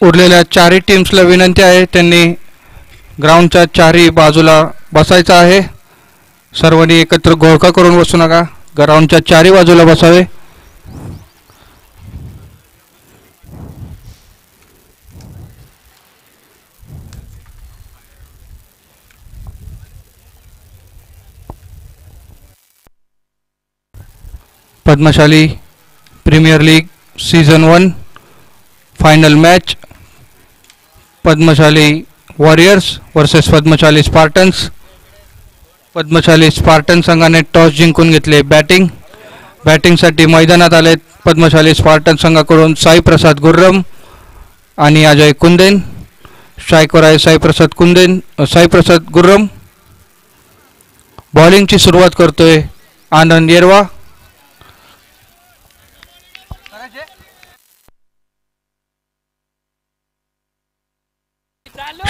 उरलेल्या चारही टीम्सला विनंती आहे त्यांनी ग्राउंडच्या चारही बाजूला बसायचं आहे. सर्वांनी एकत्र घोळका करून बसू नका. ग्राउंडच्या चारही बाजूला बसावे. Padmashali premier league season 1 final match Padmashali warriors versus Padmashali spartans. Padmashali spartan संघाने टॉस जिंकून घेतले. बॅटिंगसाठी मैदानात आलेत पद्मशाली स्पार्टन संघाकडून साई प्रसाद गुर्रम आणि अजय कुंदेन. स्ट्राईकवर आहे साई प्रसाद गुर्रम. बॉलिंगची सुरुवात करतोय आनंद येरवा.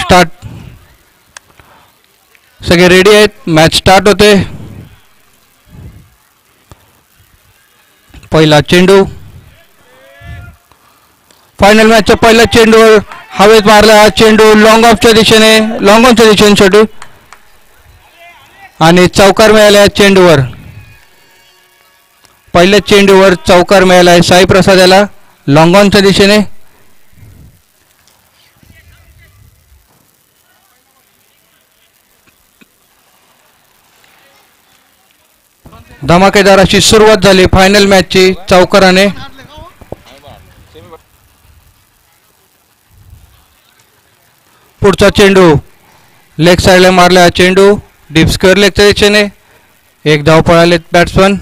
स्टार्ट. सगळे रेडी आहेत. मॅच स्टार्ट होते. पहिला चेंडू. फायनल मॅचच्या पहिल्या चेंडूवर हवेत मारला हा चेंडू लॉंग ऑफच्या दिशेने चेंडू आणि चौकार मिळाला चेंडूवर. पहिल्या चेंडूवर चौकार मिळाला आहे साई प्रसाद याला लॉंग ऑनच्या दिशेने. धमाकेदार अशी सुरुवात झाली फायनल मॅचची चौकाराने. पुढचा चेंडू लेग साईडला मारला चेंडू डीप स्क्वेअर लेगच्या दिशेने. एक धाव पळालेत बॅट्समन.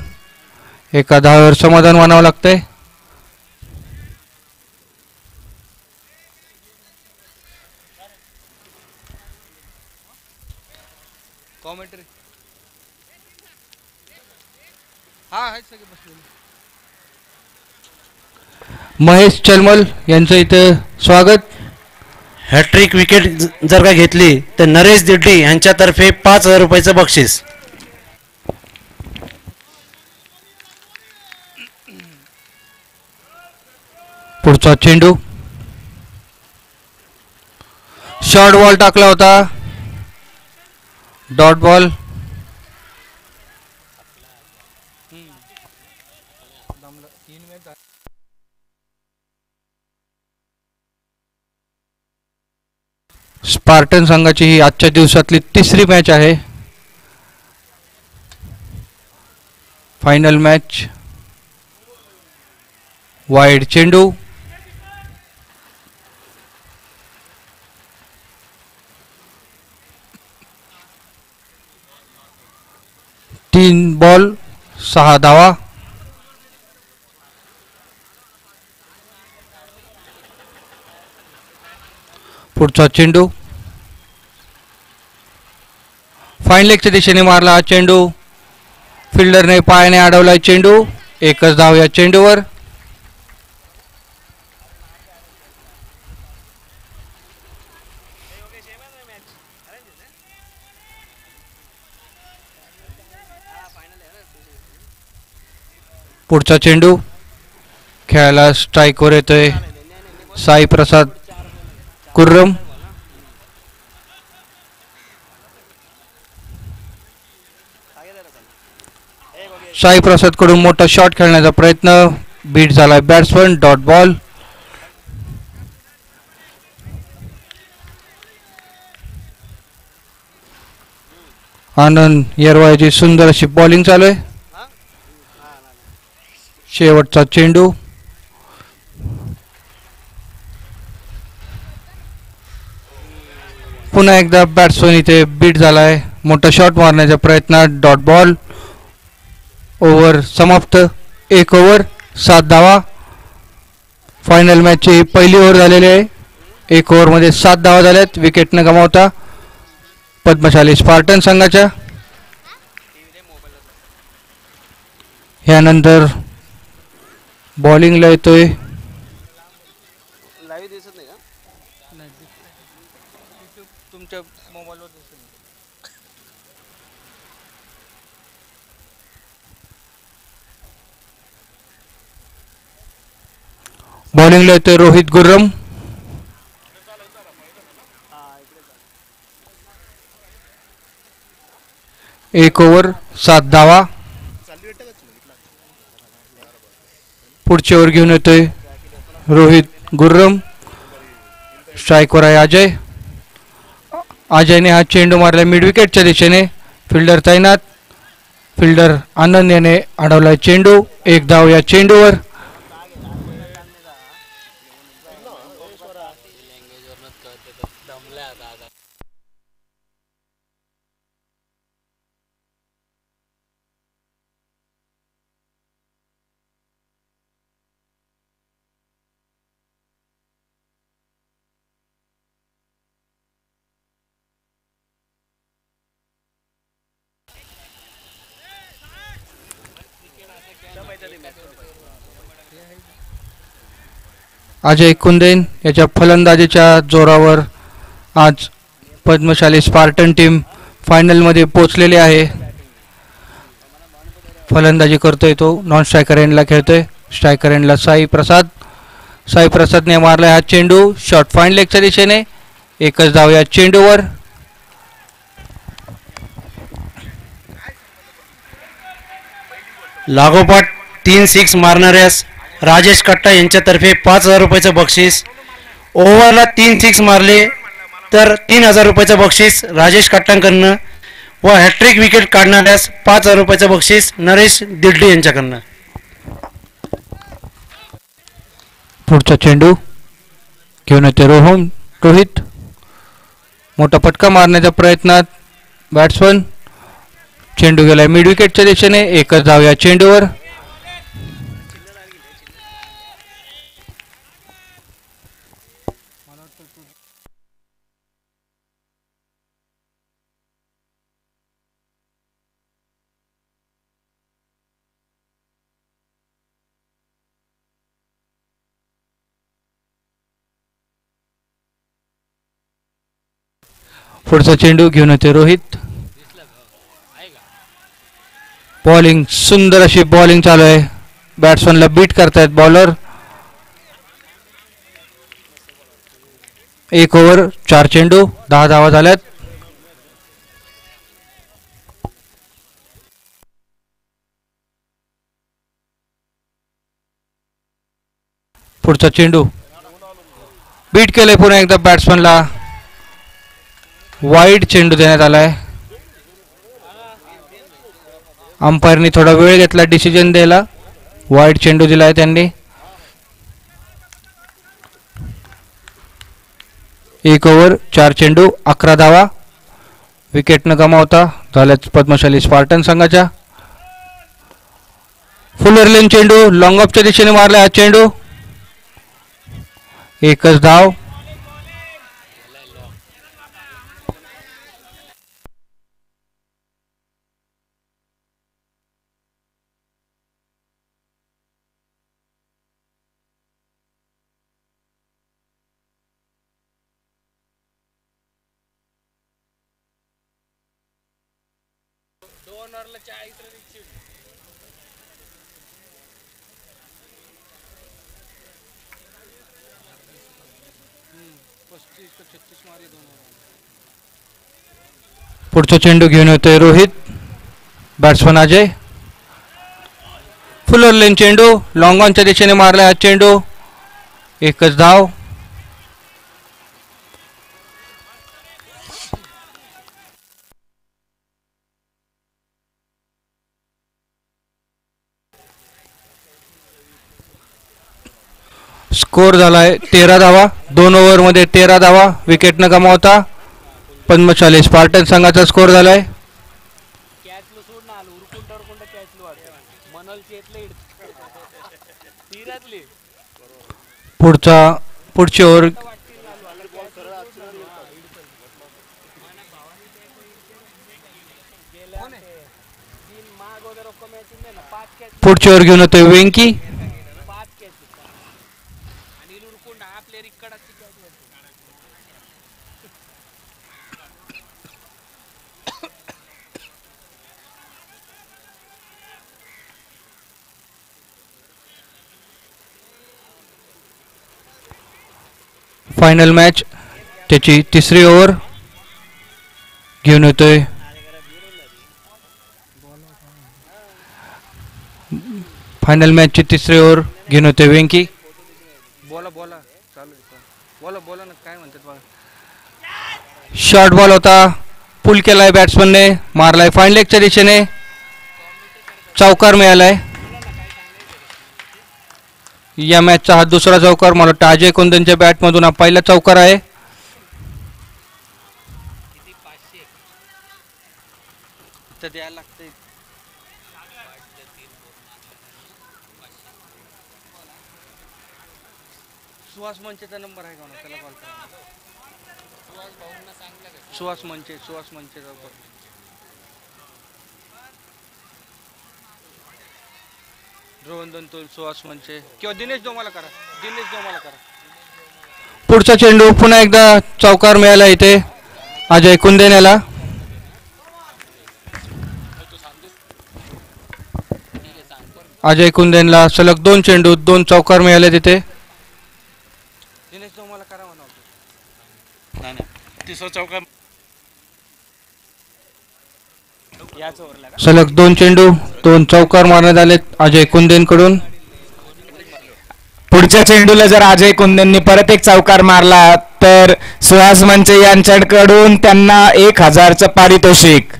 एका धावावर समाधान मानावं लागतंय. कॉमेंट्री महेश चलमल यांचं इथं स्वागत. हॅट्रिक विकेट जर का घेतली तर नरेश दिड्डी यांच्यातर्फे 5,000 रुपयाचं बक्षीस. पुढचा चेंडू शॉर्ट बॉल टाकला होता. Dot ball. स्पार्टन संघाची ही आजच्या दिवसातली तिसरी मॅच आहे. Final match. वाईड चेंडू. तीन बॉल 6 धावा. पुढचा चेंडू फाईन लेगच्या दिशेने मारला हा चेंडू. फिल्डरने पायाने अडवलाय चेंडू. एकच धाव या चेंडूवर. पुढचा चेंडू खेळायला स्ट्राईकवर येतोय साई प्रसाद गुर्रम. साई प्रसाद कडून मोठा शॉट खेळण्याचा प्रयत्न. बीट झालाय बॅट्समन. Dot ball. आनंद येरवायची सुंदर अशी बॉलिंग चालू आहे. शेवटचा चेंडू. पुन्हा एकदा बॅट्समन इथे बीट झालाय. मोठा शॉट मारण्याचा प्रयत्न. Dot ball. ओव्हर समाप्त. 1 ओव्हर 7 धावा. फायनल मॅचची पहिली ओव्हर झालेली आहे. 1 ओव्हरमध्ये 7 धावा झाल्यात विकेट न गमावता पद्मशाली स्पार्टन संघाच्या. यानंतर बॉलिंगला येतोय बॉलिंगला येतोय रोहित गुर्रम. 1 ओव्हर 7 धावा. पुढचे ओव्हर घेऊन येतोय रोहित गुर्रम. स्ट्राईकवर आहे अजय. अजयने हा चेंडू मारला मिड विकेटच्या दिशेने. फिल्डर तैनात. फिल्डर आनंद याने अडवलाय चेंडू. 1 धाव या चेंडूवर. अजय कुंदेन याच्या फलंदाजीच्या जोरावर आज पद्मशाली स्पार्टन टीम फायनलमध्ये पोहोचलेली आहे. फलंदाजी करतोय तो. नॉन स्ट्रायकर एंडला खेळतोय. स्ट्रायकर एंडला साई प्रसाद. साई प्रसादने मारलाय हा चेंडू शॉर्ट फाईन लेगच्या दिशेने. 1च धाव या चेंडूवर. लागोपाठ 3 6 मारणाऱ्यास राजेश कट्टा यांच्यातर्फे 5,000 रुपयाचं बक्षीस. ओव्हरला 3 6 मारले तर 3,000 रुपयाचं बक्षीस राजेश कट्टांकडनं व हॅट्रिक विकेट काढणाऱ्यास 5,000 रुपयाचं बक्षीस नरेश दिड्डी यांच्याकडनं. पुढचा चेंडू घेऊन येते रोहित. मोठा फटका मारण्याच्या प्रयत्नात बॅट्समन. चेंडू गेलाय मिड विकेटच्या दिशेने. 1च धाव या चेंडूवर. पुढचा चेंडू घेऊन येते रोहित. बॉलिंग सुंदर अशी बॉलिंग चालू आहे. बॅट्समनला बीट करतायत बॉलर. 1 ओव्हर 4 चेंडू 10 धावा झाल्यात. पुढचा चेंडू बीट केलंय पुन्हा एकदा बॅट्समनला. वाईड चेंडू देण्यात आलाय. अंपायरनी थोडा वेळ घेतला डिसिजन द्यायला. वाईड चेंडू दिलाय त्यांनी. 1 ओव्हर 4 चेंडू 11 धावा. विकेट न गमावता झाल्याच पद्मशाली स्पार्टन संघाच्या. फुलर लेन चेंडू लॉंग ऑफच्या दिशेने मारला हा चेंडू. 1च धाव. पुढचा चेंडू घेऊन येतोय रोहित. बॅट्समन अजय. फुलर लेन चेंडू लॉंग ऑनच्या दिशेने मारला हा चेंडू. 1च धाव. स्कोर झालाय 13 धावा. 2 ओव्हरमध्ये 13 धावा. विकेट न गमावता पद्मशाली स्पार्टन संघाचा स्कोर झालाय. पुढची ओव्हर घेऊन येतोय वेंकी. फायनल मॅच त्याची 3री ओव्हर घेऊन येतोय फायनल मॅचची तिसरी ओव्हर घेऊन होते वेंकी. बोला बोला चालू बोला बोला ना काय म्हणतात बघा. शॉर्ट बॉल होता, पुल केलाय बॅट्समनने, मारलाय फाईन लेगच्या दिशेने, चौकार मिळालाय. या मॅचचा हा दुसरा चौकार, मला वाटतं अजय कुंदनच्या बॅटमधून हा पहिला चौकार आहे. सुहास मंचेचा नंबर आहे का ना, त्याला कॉल करा. सुहास मंचे रोहन दंतोल, सुहास मंचे किंवा दिनेश डोमाला करा. पुढचा चेंडू पुन्हा एकदा चौकार मिळाला इथे अजय कुंदेन याला. अजय कुंदेनला सलग 2 चेंडू 2 चौकार मिळाले तिथे. दिनेश डोमाला करा म्हणा. तिसरा चौकार सलग 2 चेंडू 2 चौकार मारण्यात आलेत अजय कुंदेन कडून. पुढच्या चेंडूला जर अजय कुंदननी परत एक चौकार मारला तर सुहास मंचे यांच्याकडून त्यांना 1000चं पारितोषिक.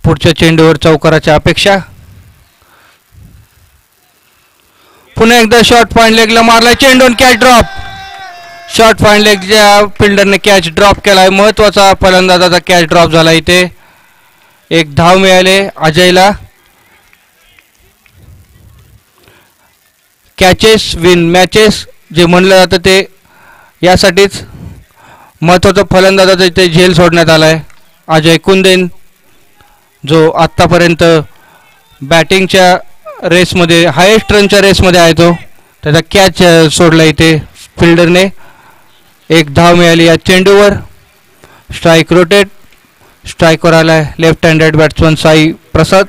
पुढच्या चेंडूवर चौकाराची अपेक्षा. पुन्हा एकदा शॉर्ट पॉइंट लेगला मारलाय चेंडू, कॅच ड्रॉप. शॉर्ट पॉइंट लेगच्या फिल्डरने कॅच ड्रॉप केलाय. महत्वाचा फलंदाजाचा कॅच ड्रॉप झाला इथे. एक धाव मिळाले अजयला. कॅचेस विन मॅचेस जे म्हणलं जातं ते यासाठीच महत्वाचा फलंदाजाचा इथे झेल सोडण्यात आलाय. अजय कुंदेन जो आत्तापर्यंत बॅटिंगच्या रेसमध्ये हायेस्ट रनच्या रेसमध्ये आहे, तो त्याचा कॅच सोडला इथे फिल्डरने. एक धाव मिळाली या चेंडूवर. Strike rotate. स्ट्राईकवर आलाय left handed batsman Sai Prasad.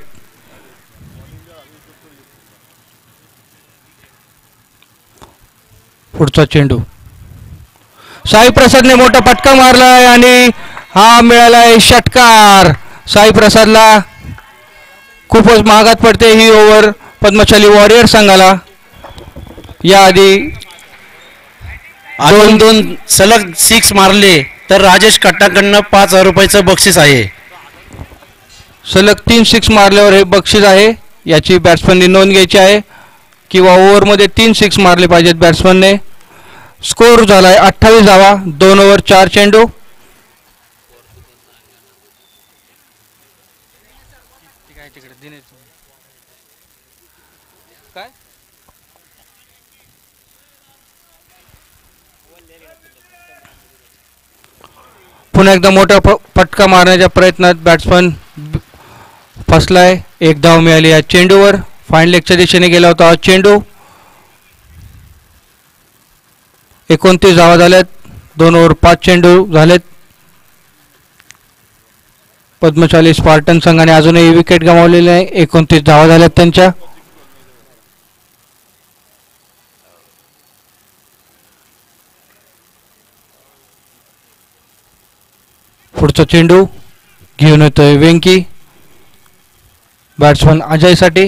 पुढचा चेंडू साई प्रसादने मोठा फटका मारलाय आणि हा मिळालाय षटकार. साई प्रसादला खूपच महागात पडते ही ओव्हर पद्मशाली वॉरियर संघाला. याआधी 2 सलग 6 मारले तर राजेश कट्टाकडनं 5000 रुपयाचं बक्षीस आहे. सलग 3 6 मारल्यावर हे बक्षीस आहे. याची बॅट्समननी नोंद घ्यायची आहे किंवा ओव्हरमध्ये 3 6 मारले पाहिजेत बॅट्समनने. स्कोर झालाय 28 धावा 2 ओव्हर 4 चेंडू. पुन्हा एकदा मोठा फटका मारण्याच्या प्रयत्नात बॅट्समन फसलाय. एक धाव मिळाली या चेंडूवर. फाईन लेगच्या दिशेने गेला होता हा चेंडू. 29 धावा झाल्यात. 2 ओव्हर 5 चेंडू झालेत. पद्मशाली स्पार्टन संघाने अजूनही विकेट गमावलेली आहे. 29 धावा झाल्यात त्यांच्या. पुढचा चेंडू घेऊन येतोय वेंकी बॅट्समन अजयसाठी.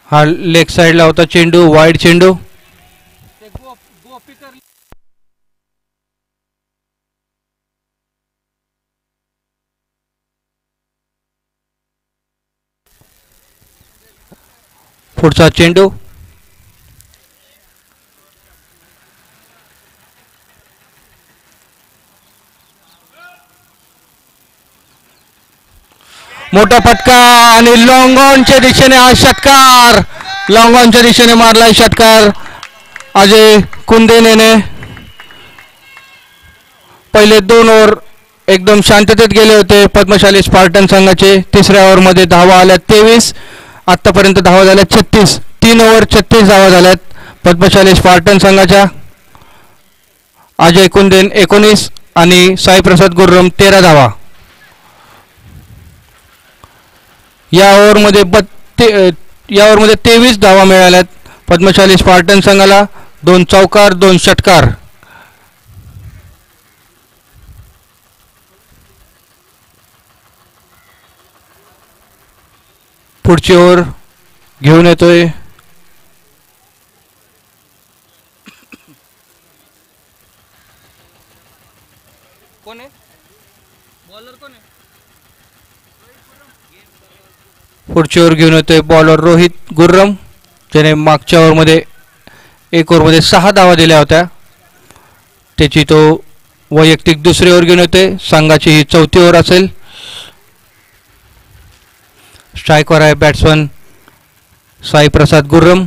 हा लेग साइडला होता चेंडू, वाईड चेंडू. पुढचा चेंडू मोठा फटका आणि लॉंग ऑनच्या दिशेने हा षटकार. लॉंग ऑनच्या दिशेने मारलाय षटकार अजय कुंदेने. पहिले 2 ओव्हर एकदम शांततेत गेले होते पद्मशाली स्पार्टन संघाचे. तिसऱ्या ओव्हरमध्ये धावा आल्या 23. आतापर्यंत धावा झाल्या 36. 3 ओव्हर 36 धावा झाल्यात पद्मशाली स्पार्टन संघाच्या. अजय कुंदेन 19 आणि साईप्रसाद गुर्रम 13 धावा. या ओव्हरमध्ये 23 धावा मिळाल्यात पद्मशाली स्पार्टन संघाला. 2 चौकार 2 षटकार. पुढची ओव्हर घेऊन येतोय बॉलर रोहित गुर्रम, ज्याने मागच्या ओव्हरमध्ये 1 ओव्हरमध्ये 6 धावा दिल्या होत्या. त्याची तो वैयक्तिक दुसरी ओव्हर घेऊन येते. संघाची ही चौथी ओव्हर असेल. स्ट्राईकवर आहे batsman Sai Prasad Gurram,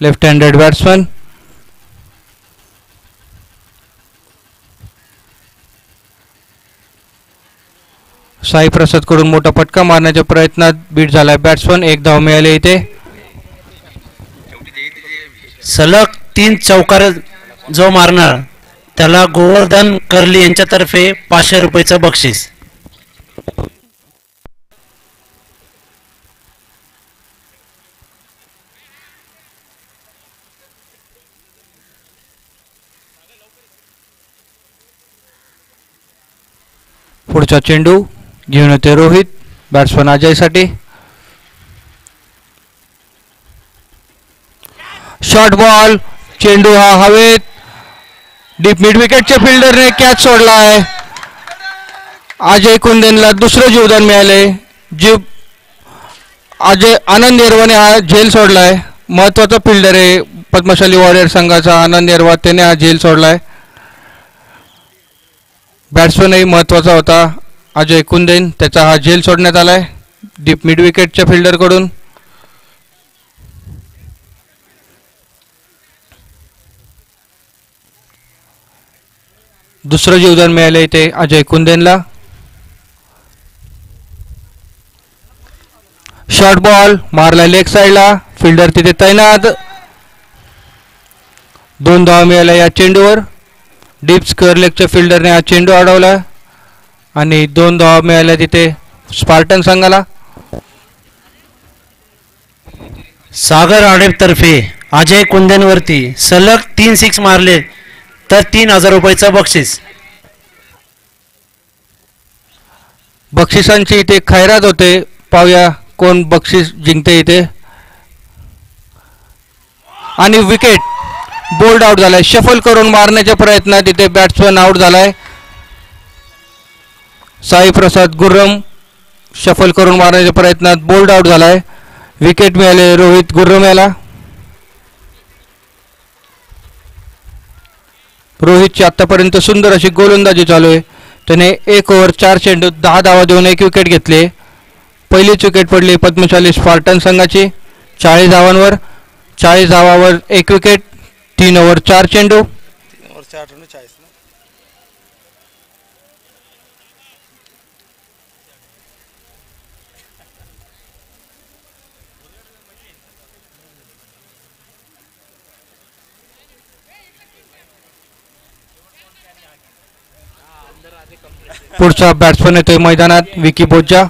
left handed batsman. Sai Prasad कडून मोठा फटका मारण्याच्या प्रयत्नात बीट झालाय बॅट्समन. 1 धाव मिळाली इथे. सलग 3 चौकार जो मारणार त्याला गोवर्धन कर्ली यांच्यातर्फे 500 रुपयाचं बक्षीस. पुढचा चेंडू घेऊन येते रोहित, बॅट्समन अजयसाठी. शॉर्ट बॉल, चेंडू हा हवेत. डीप मिड विकेटच्या फिल्डरने कॅच सोडलाय. अजय कुंदेनला दुसरं जीवदान मिळाले. अजय आनंद येरवाने हा झेल सोडलाय. महत्वाचा फिल्डर आहे पद्मशाली वॉरियर संघाचा आनंद येरवा, त्याने हा झेल सोडलाय. बॅट्समनही महत्वाचा होता अजय कुंदेन, त्याचा हा झेल सोडण्यात आलाय डीप मिड विकेटच्या फिल्डरकडून. दुसरं जीवदान मिळाले इथे अजय कुंदेनला. शॉर्ट बॉल मारला लेग साइडला, फिल्डर तिथे तैनात. 2 धावा मिळाल्या या चेंडूवर. डीप स्क्वेअर लेगच्या फिल्डरने हा चेंडू अडवला आणि 2 धावा मिळाल्या तिथे स्पार्टन संघाला. सागर आडेतर्फे अजय कुंदेनवरती सलग 3 सिक्स मारले तर 3000 रुपयाचं बक्षीस. बक्षिसांची इथे खैरात होते. पाहूया कोण बक्षीस जिंकते इथे. आणि विकेट बोल्ड आउट झालाय. शफल करून मारण्याच्या प्रयत्नात इथे बॅट्समन आउट झालाय. साई प्रसाद गुर्रम शफल करून मारण्याच्या प्रयत्नात बोल्ड आउट झालाय. विकेट मिळाले रोहित गुर्रम याला. रोहितची आतापर्यंत सुंदर अशी गोलंदाजी चालू आहे. त्याने 1 ओव्हर 4 चेंडू 10 धावा देऊन 1 विकेट घेतले. पहिलीच विकेट पडली पद्मशाली स्पार्टन संघाची 40 धावांवर. 40 धावावर 1 विकेट, 3 ओव्हर 4 चेंडू. पुढचा बॅट्समन येतोय मैदानात विकी बोज्जा.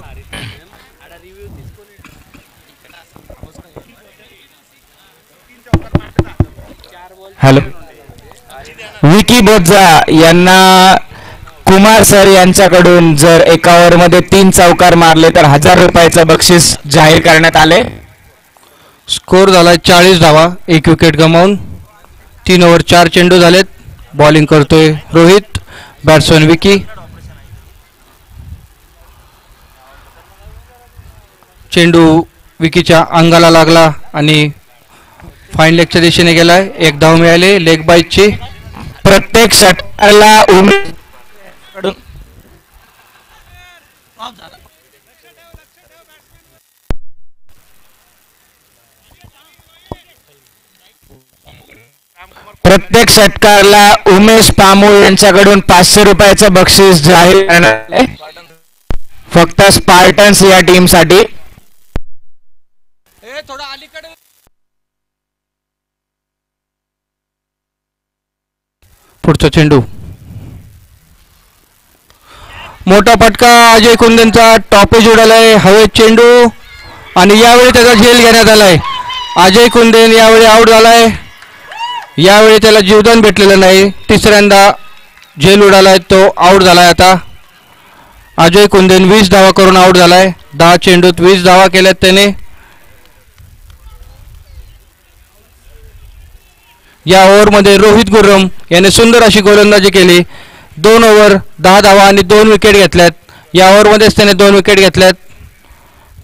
हॅलो, विकी बोज्जा यांना कुमार सर यांच्याकडून जर एका ओव्हरमध्ये 3 चौकार मारले तर 1000 रुपयाचं बक्षीस जाहीर करण्यात आले. स्कोर झालाय 40 धावा, 1 विकेट गमावून. 3 ओव्हर 4 चेंडू झालेत. बॉलिंग करतोय रोहित, बॅट्समन विकी. चेंडू विकीच्या अंगाला लागला आणि फाईन लेगच्या दिशेने गेलाय. 1 धाव मिळाले लेग बाईटची. प्रत्येक षटकाला प्रत्येक षटकाला उमेश पामूळ यांच्याकडून 500 रुपयाचं बक्षीस जाहीर करण्यात आले. फक्त स्पार्टन्स या टीमसाठी. पुढचा चेंडू मोठा फटका अजय कुंदेनचा. टॉपेज उडालाय हवेत चेंडू आणि यावेळी त्याचा झेल घेण्यात आलाय. अजय कुंदेन यावेळी आउट झालाय. यावेळी त्याला जीवदान भेटलेलं नाही. तिसऱ्यांदा झेल उडालाय, तो आऊट झालाय. आता अजय कुंदेन 20 धावा करून आऊट झालाय. 10 चेंडूत 20 धावा केल्यात त्याने. या ओव्हरमध्ये रोहित गुर्रम याने सुंदर अशी गोलंदाजी केली. 2 ओव्हर 10 धावा आणि 2 विकेट घेतल्यात. या ओव्हरमध्येच त्याने 2 विकेट घेतल्यात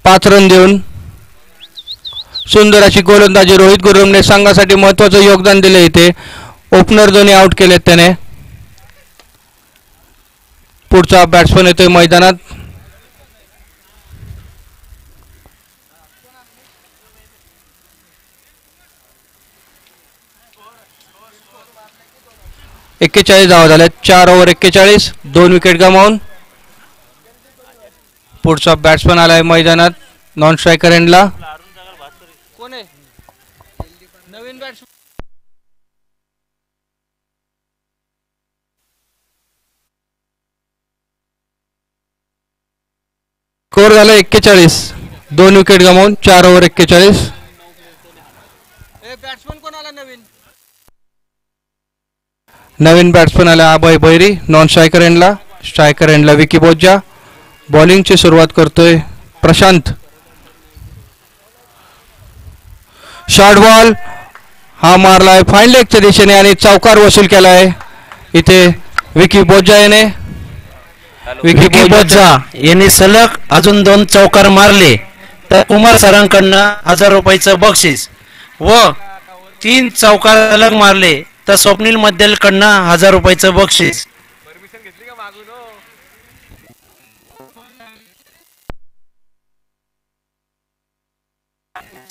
5 रन देऊन. सुंदर अशी गोलंदाजी रोहित गुर्रमने संघासाठी महत्त्वाचं योगदान दिले. इथे ओपनर दोन्ही आउट केलेत त्याने. पुढचा बॅट्समन येतोय मैदानात. एक्केचाळीस धावा झाल्यात. 4 ओव्हर 41, 2 विकेट गमावून. पुढचा बॅट्समन आलाय मैदानात नॉन स्ट्रायकर एंडला. स्कोर झाला 41, 2 विकेट गमावून. 4 ओव्हर 41. नवीन बॅट्समन आला अभय भैरी नॉन स्ट्रायकर एंडला. स्ट्रायकर एंडला विकी बोज्जा. बॉलिंगची सुरुवात करतोय प्रशांत. शॉर्ट बॉल हा मारलाय फाईन लेगच्या दिशेने आणि चौकार वसूल केलाय इथे विकी बोज्जा याने. विकी बोज्जा यांनी सलग अजून 2 चौकार मारले तर कुमार सरांकडनं 1000 रुपयाचं बक्षीस व 3 चौकार सलग मारले तर स्वप्नील मध्यलकडनं 1000 रुपयाचं बक्षीस.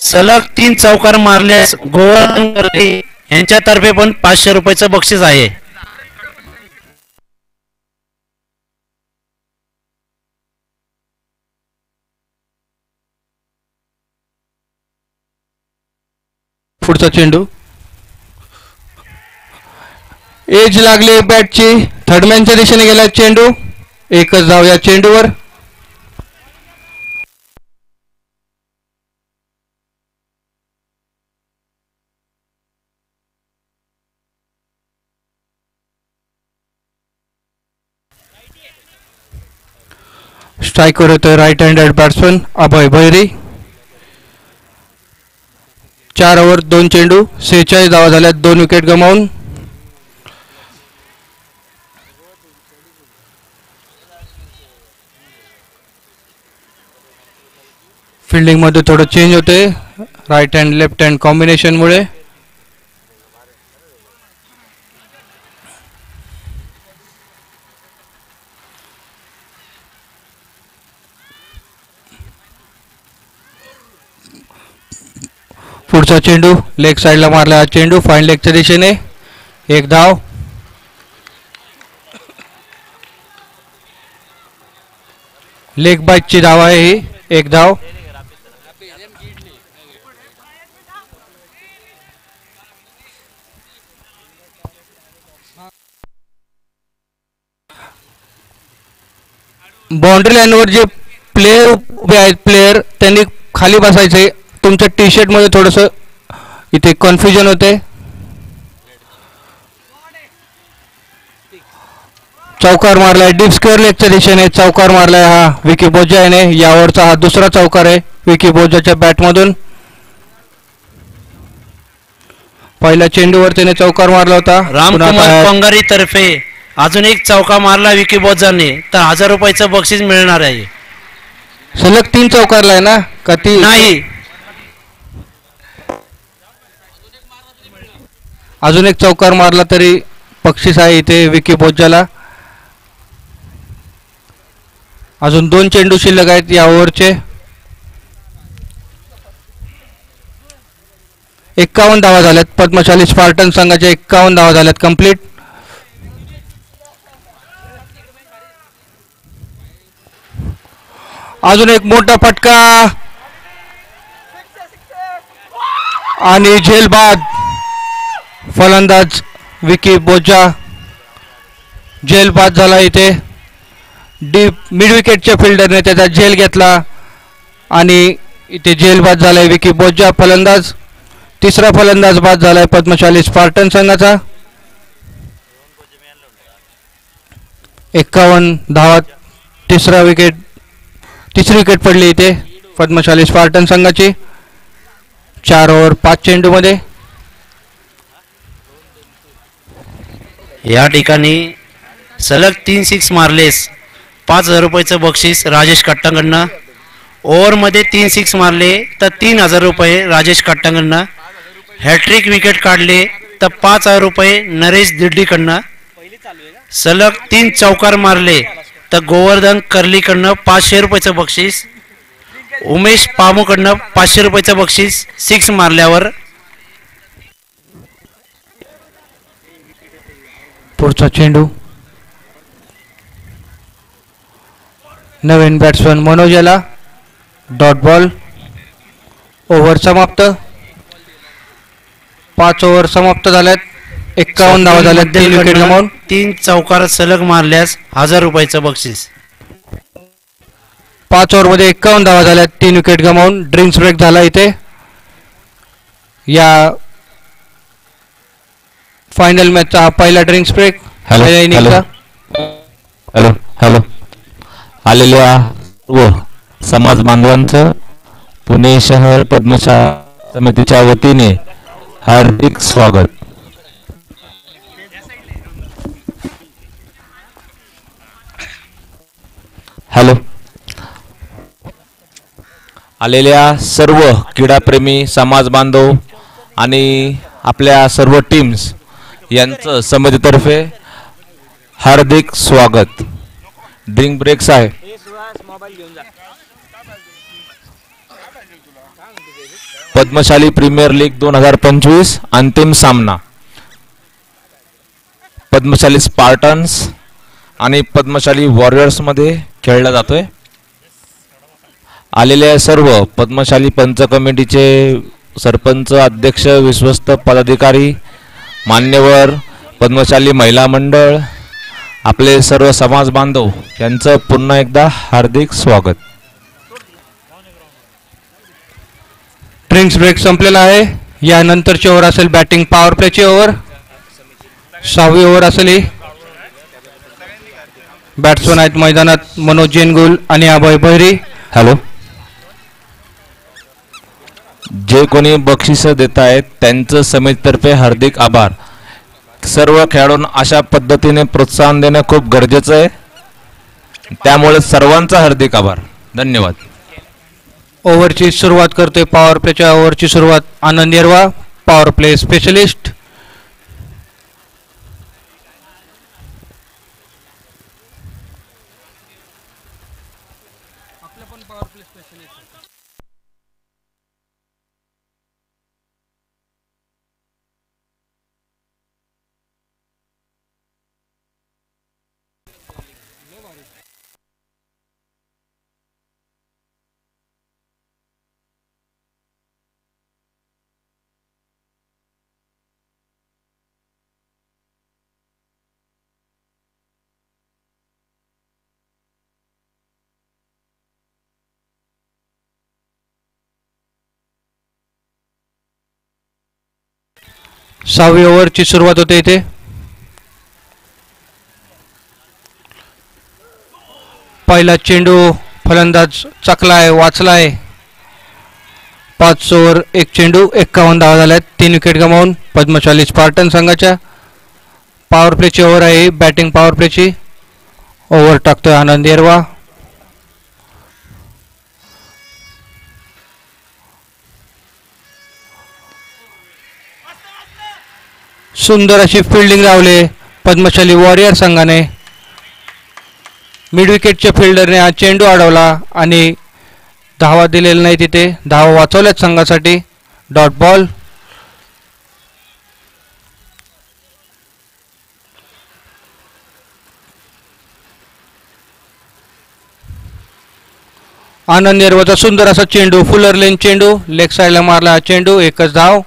सलग 3 चौकार मारल्यास गोवर्धन गर्गे यांच्यातर्फे पण 500 रुपयाचं बक्षीस आहे. पुढचा चेंडू एज लागली बॅटची. थर्डमॅनच्या दिशेने गेला चेंडू. एकच धाव या चेंडूवर. स्ट्राईकवर येतोय राईट हँडेड बॅट्समन अभय भैरी. 4 ओव्हर 2 चेंडू 46 धावा झाल्यात 2 विकेट गमावून. फिल्डिंग मध्ये थोडं चेंज होते right hand left hand combination मुळे. पुढचा चेंडू लेग साइडला मारला. हा चेंडू फाईन लेगच्या दिशेने. 1 धाव. लेग बाईटची धाव आहे ही. 1 धाव. बाउंड्री लाईनवर जे प्लेयर उभे आहेत प्लेयर त्यांनी खाली बसायचे. तुमच्या टी शर्ट मध्ये थोडंसं इथे कन्फ्युजन होते. चौकार मारलाय डीप स्क्वेअर लेगच्या दिशेने. चौकार मारलाय हा विकी बोज्जा याने. यावरचा हा दुसरा चौकार आहे विकी बोज्जाच्या बॅटमधून. पहिल्या चेंडूवर त्याने चौकार मारला होता. रामकुमार पंगारी तर्फे अजून एक चौका मारला विकी बोज्जाने तर 1000 रुपयाचं बक्षीस मिळणार आहे. सलग 3 चौकारलाय ना का ती नाही, अजून एक चौकार मारला तरी बक्षीस आहे इथे विकी बोज्जाला. अजून 2 चेंडू शिल्लक आहेत या ओव्हरचे. 51 धावा झाल्यात. पद्मशाली स्पार्टन संघाच्या 51 धावा झाल्यात कंप्लीट. अजून एक मोठा फटका आणि झेल बाद. फलंदाज विकी बोज्जा झेल बाद झाला इथे. डीप मिड विकेटच्या फिल्डरने त्याचा झेल घेतला आणि इथे झेल बाद झालाय विकी बोज्जा फलंदाज. तिसरा फलंदाज बाद झालाय पद्मशाली स्पार्टन संघाचा. 51 धावा. तिसरी विकेट पडली इथे पद्मशाली स्पार्टन संघाची 4 ओव्हर 5 चेंडूमध्ये. या ठिकाणी सलग 3 सिक्स मारलेस 5,000 रुपयाचं बक्षीस राजेश कट्टांकडनं. ओव्हरमध्ये 3 सिक्स मारले तर 3,000 रुपये राजेश कट्टांकडनं. हॅट्रिक विकेट काढले तर 5,000 रुपये नरेश दिड्डीकडनं. सलग 3 चौकार मारले तर गोवर्धन कर्लीकडनं 500 रुपयाचं बक्षीस. उमेश पामूकडनं 500 रुपयाचं बक्षीस 6 मारल्यावर. पुढचा चेंडू नवीन बॅट्समन मनोज याला. Dot ball. ओव्हर समाप्त. 5 ओव्हर समाप्त झाल्यात. 51 धावा झाल्यात. 3 विकेट गमावून 3 चौकार सलग मारल्यास 1,000 रुपयाचं बक्षीस. 5 ओव्हरमध्ये 51 धावा झाल्यात. 3 विकेट गमावून ड्रिंक्स ब्रेक झाला इथे. या फायनल मॅचचा हा पहिला ड्रिंक्स ब्रेक. हॅलो आलेल्या व समाज बांधवांचं पुणे शहर पद्मशाली समितीच्या वतीने हार्दिक स्वागत. हॅलो आलेल्या सर्व क्रीडाप्रेमी समाज बांधव आणि आपल्या सर्व टीम्स यांचं समितीतर्फे हार्दिक स्वागत. ड्रिंक ब्रेक्स आहे. पद्मशाली प्रीमियर लीग 2025 अंतिम सामना पद्मशाली स्पार्टन्स आणि पद्मशाली वॉरियर्स मध्ये खेळला जातोय. आलेल्या सर्व पद्मशाली पंच कमिटीचे सरपंच, अध्यक्ष, विश्वस्त पदाधिकारी, मान्यवर, पद्मशाली महिला मंडळ, आपले सर्व समाज बांधव यांचं पुन्हा एकदा हार्दिक स्वागत. ड्रिंक्स ब्रेक संपलेला आहे. यानंतरची ओव्हर असेल बॅटिंग पॉवर प्लेची ओव्हर. 6वी ओव्हर असेल ही. बॅट्समन आहेत मैदानात मनोज जेनगुल आणि अभय बहिरी. हॅलो जे कोणी बक्षीस देत आहेत त्यांचं समितीतर्फे हार्दिक आभार. सर्व खेळाडूंना अशा पद्धतीने प्रोत्साहन देणं खूप गरजेचं आहे. त्यामुळे सर्वांचा हार्दिक आभार. धन्यवाद. ओव्हरची सुरुवात करतोय पॉवर प्लेच्या ओव्हरची सुरुवात आनंद येरवा, पॉवर प्ले स्पेशलिस्ट. सहावी ओव्हरची सुरुवात होते इथे. पहिला चेंडू फलंदाज चकलाय, वाचलाय. 5 ओव्हर 1 चेंडू 51 धावा झाल्यात. 3 विकेट गमावून पद्मशाली स्पार्टन संघाच्या. पॉवर प्लेची ओव्हर आहे. बॅटिंग पॉवर प्लेची ओव्हर टाकतोय आनंद येरवा. सुंदर अशी फिल्डिंग लावले पद्मशाली वॉरियर संघाने. मिड विकेटच्या फिल्डरने हा चेंडू अडवला आणि धावा दिलेला नाही. तिथे धावा वाचवल्यात संघासाठी. Dot ball. आनंद येरवाचा सुंदर असा चेंडू, फुलर लेन चेंडू, लेग साईडला मारला हा चेंडू. 1च धाव.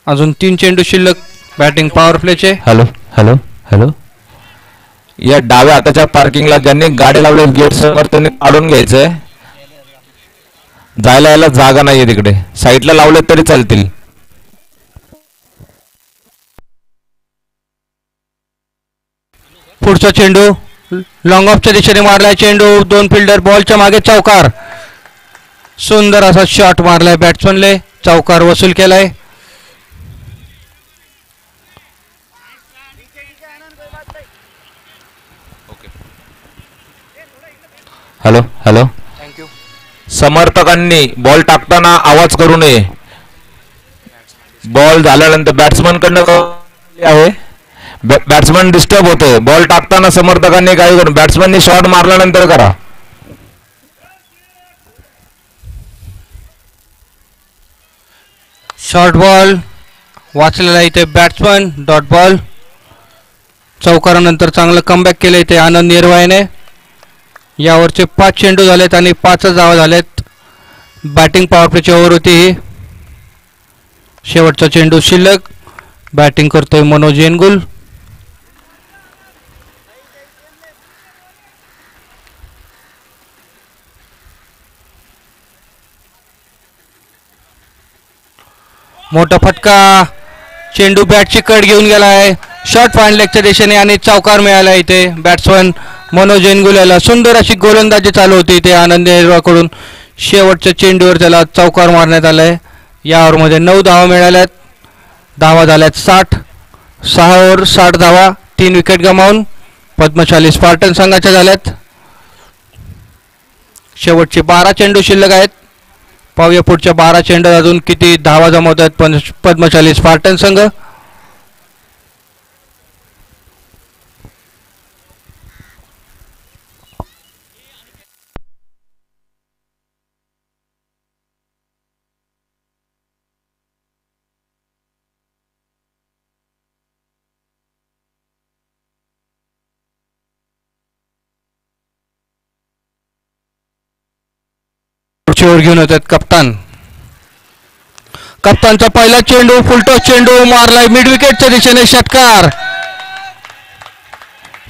अजून 3 चेंडू शिल्लक बॅटिंग पॉवर प्लेचे. हॅलो हॅलो हॅलो या डाव्या हाताच्या पार्किंगला ज्यांनी गाडी लावली गेट समोर त्यांनी काढून घ्यायचंय. जायला यायला जागा नाहीये तिकडे. साईडला लावले तरी चालतील. पुढचा चेंडू लॉंग ऑफच्या दिशेने मारलाय चेंडू. 2 फिल्डर बॉलच्या मागे चौकार. सुंदर असा शॉट मारलाय बॅट्समनले. चौकार वसूल केलाय. Hello hello. थँक्यू. समर्थकांनी बॉल टाकताना आवाज करू नये. बॉल झाल्यानंतर बॅट्समन कडनं आहे. बॅट्समन डिस्टर्ब होतोय. बॉल टाकताना समर्थकांनी काय करू, बॅट्समननी शॉट मारल्यानंतर करा. शॉर्ट बॉल वाचलेला इथे बॅट्समन. Dot ball. चौकारानंतर चांगलं कमबॅक केलं इथे आनंद निर्वायने. यावरचे 5 चेंडू झालेत आणि 5 धावा झालेत. बॅटिंग पॉवर प्लेची ओव्हर होती ही. शेवटचा चेंडू शिल्लक. बॅटिंग करतोय मनोज येनगुल. मोठा फटका. चेंडू बॅटची कट घेऊन गेलाय. शॉर्ट फाईन लेगच्या दिशेने आणि चौकार मिळाला इथे. बॅट्समन मनोज येनगुल याला सुंदर अशी गोलंदाजी चालू होती इथे आनंद निर्वाकडून. शेवटच्या चेंडूवर त्याला चौकार मारण्यात आलाय. या ओव्हरमध्ये 9 धावा मिळाल्यात. धावा झाल्यात 60. 6 ओव्हर 60 धावा. 3 विकेट गमावून पद्मशाली स्पार्टन संघाच्या झाल्यात. शेवटचे 12 चेंडू शिल्लक आहेत. पाहूया पुढच्या 12 चेंडूत अजून किती धावा जमवत आहेत पद्मशाली स्पार्टन संघ. वर घेऊन होतात कप्तान. कप्तानचा पहिला चेंडू फुलटॉस चेंडू मारलाय मिड विकेटच्या दिशेने. षटकार.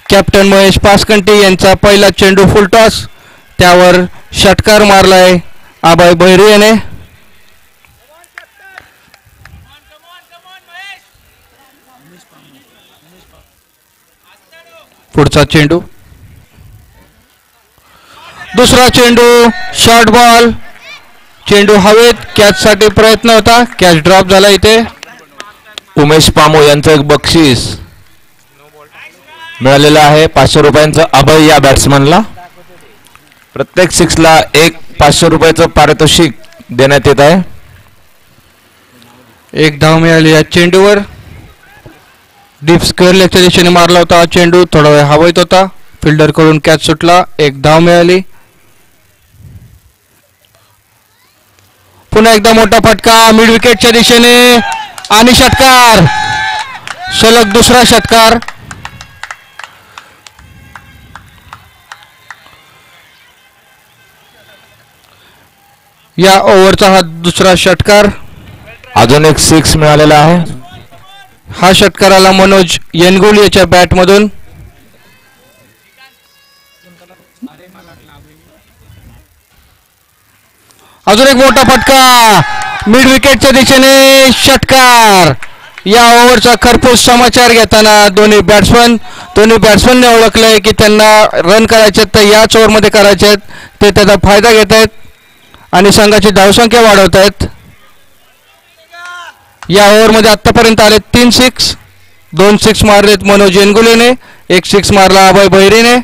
कॅप्टन महेश पासकंटे यांचा पहिला चेंडू फुलटॉस. त्यावर षटकार मारलाय अभय भैरी याने. पुढचा चेंडू. दुसरा चेंडू शॉर्ट बॉल. चेंडू हवेत. कॅच साठी प्रयत्न होता. कॅच ड्रॉप झाला इथे. उमेश पामो यांचं एक बक्षीस मिळालेलं आहे 500 रुपयांचं अभय या बॅट्समनला. प्रत्येक 6ला एक 500 रुपयाचं पारितोषिक देण्यात येत आहे. 1 धाव मिळाली या चेंडूवर. डीप स्क्वेअर लेगच्या दिशेने मारला होता चेंडू. थोडा वेळ हवेत होता. फिल्डर कडून कॅच सुटला. 1 धाव मिळाली. पुन्हा एकदा मोठा फटका मिड विकेटच्या दिशेने आणि षटकार. सलग दुसरा षटकार. या ओव्हरचा हा दुसरा षटकार. अजून एक 6 मिळालेला आहे. हा षटकार आला मनोज येनगुल याच्या बॅटमधून. अजून एक मोठा फटका मिड विकेटच्या दिशेने. षटकार. या ओव्हरचा खरपूस समाचार घेताना दोन्ही बॅट्समनने ओळखलंय की त्यांना रन करायचे तर याच ओव्हरमध्ये करायचे आहेत. ते त्याचा फायदा घेत आहेत आणि संघाची धावसंख्या वाढवत आहेत. या ओव्हरमध्ये आतापर्यंत आले 3 6. 2 6 मारलेत मनोज येनगुलेने. 1 6 मारला अभय भैरीने.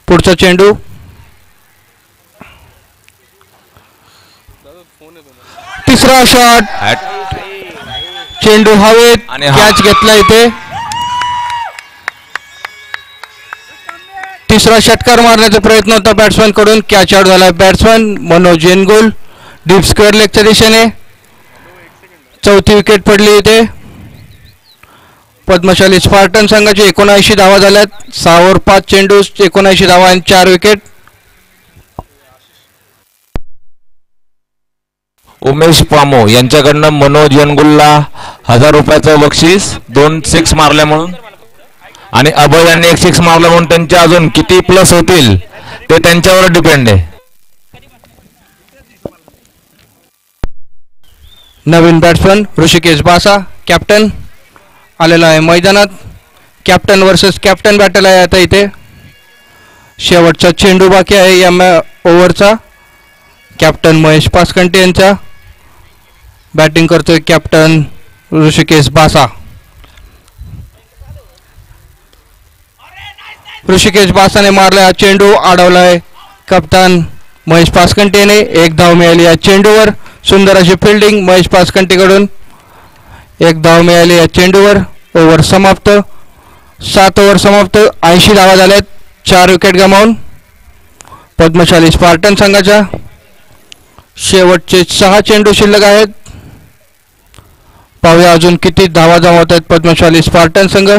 पुढचा चेंडू. तिसरा शॉट. चेंडू हवेत. कॅच घेतला इथे. तिसरा षटकार मारण्याचा प्रयत्न होता बॅट्समन कडून. कॅच आउट झाला बॅट्समन मनोज येनगुल. डीप स्क्वेअर लेगच्या दिशेने. 4थी विकेट पडली इथे. पद्मशाली स्पार्टन संघाची 79 धावा झाल्यात. 6 ओव्हर 5 चेंडू 79 धावा आणि 4 विकेट. उमेश पामो यांच्याकडनं मनोज यनगुल्ला 1000 रुपयाचं बक्षीस 2 सिक्स मारल्या म्हणून, आणि अभय यांनी 1 सिक्स मारला म्हणून त्यांचे अजून किती प्लस होतील ते त्यांच्यावर डिपेंड आहे. नवीन बॅट्समन ऋषिकेश बासा कॅप्टन आलेला आहे मैदानात. कॅप्टन वर्सेस कॅप्टन बॅटल आहे आता इथे. शेवटचा चेंडू बाकी आहे या ओव्हरचा. कॅप्टन महेश पासकंटे यांचा बॅटिंग करतोय कॅप्टन ऋषिकेश बासा. ऋषिकेश बासाने मारला हा चेंडू, अडवलाय कप्तान महेश पासकंटेने. 1 धाव मिळाली या चेंडूवर. सुंदर अशी फिल्डिंग महेश पासकंटेकडून. 1 धाव मिळाली या चेंडूवर. ओव्हर समाप्त. 7 ओव्हर समाप्त. 80 धावा झाल्यात. 4 विकेट गमावून पद्मशाली स्पार्टन संघाच्या शेवटचे 6 चेंडू शिल्लक आहेत. पाहूया अजून किती धावा जमवत आहेत पद्मशाली स्पार्टन संघ.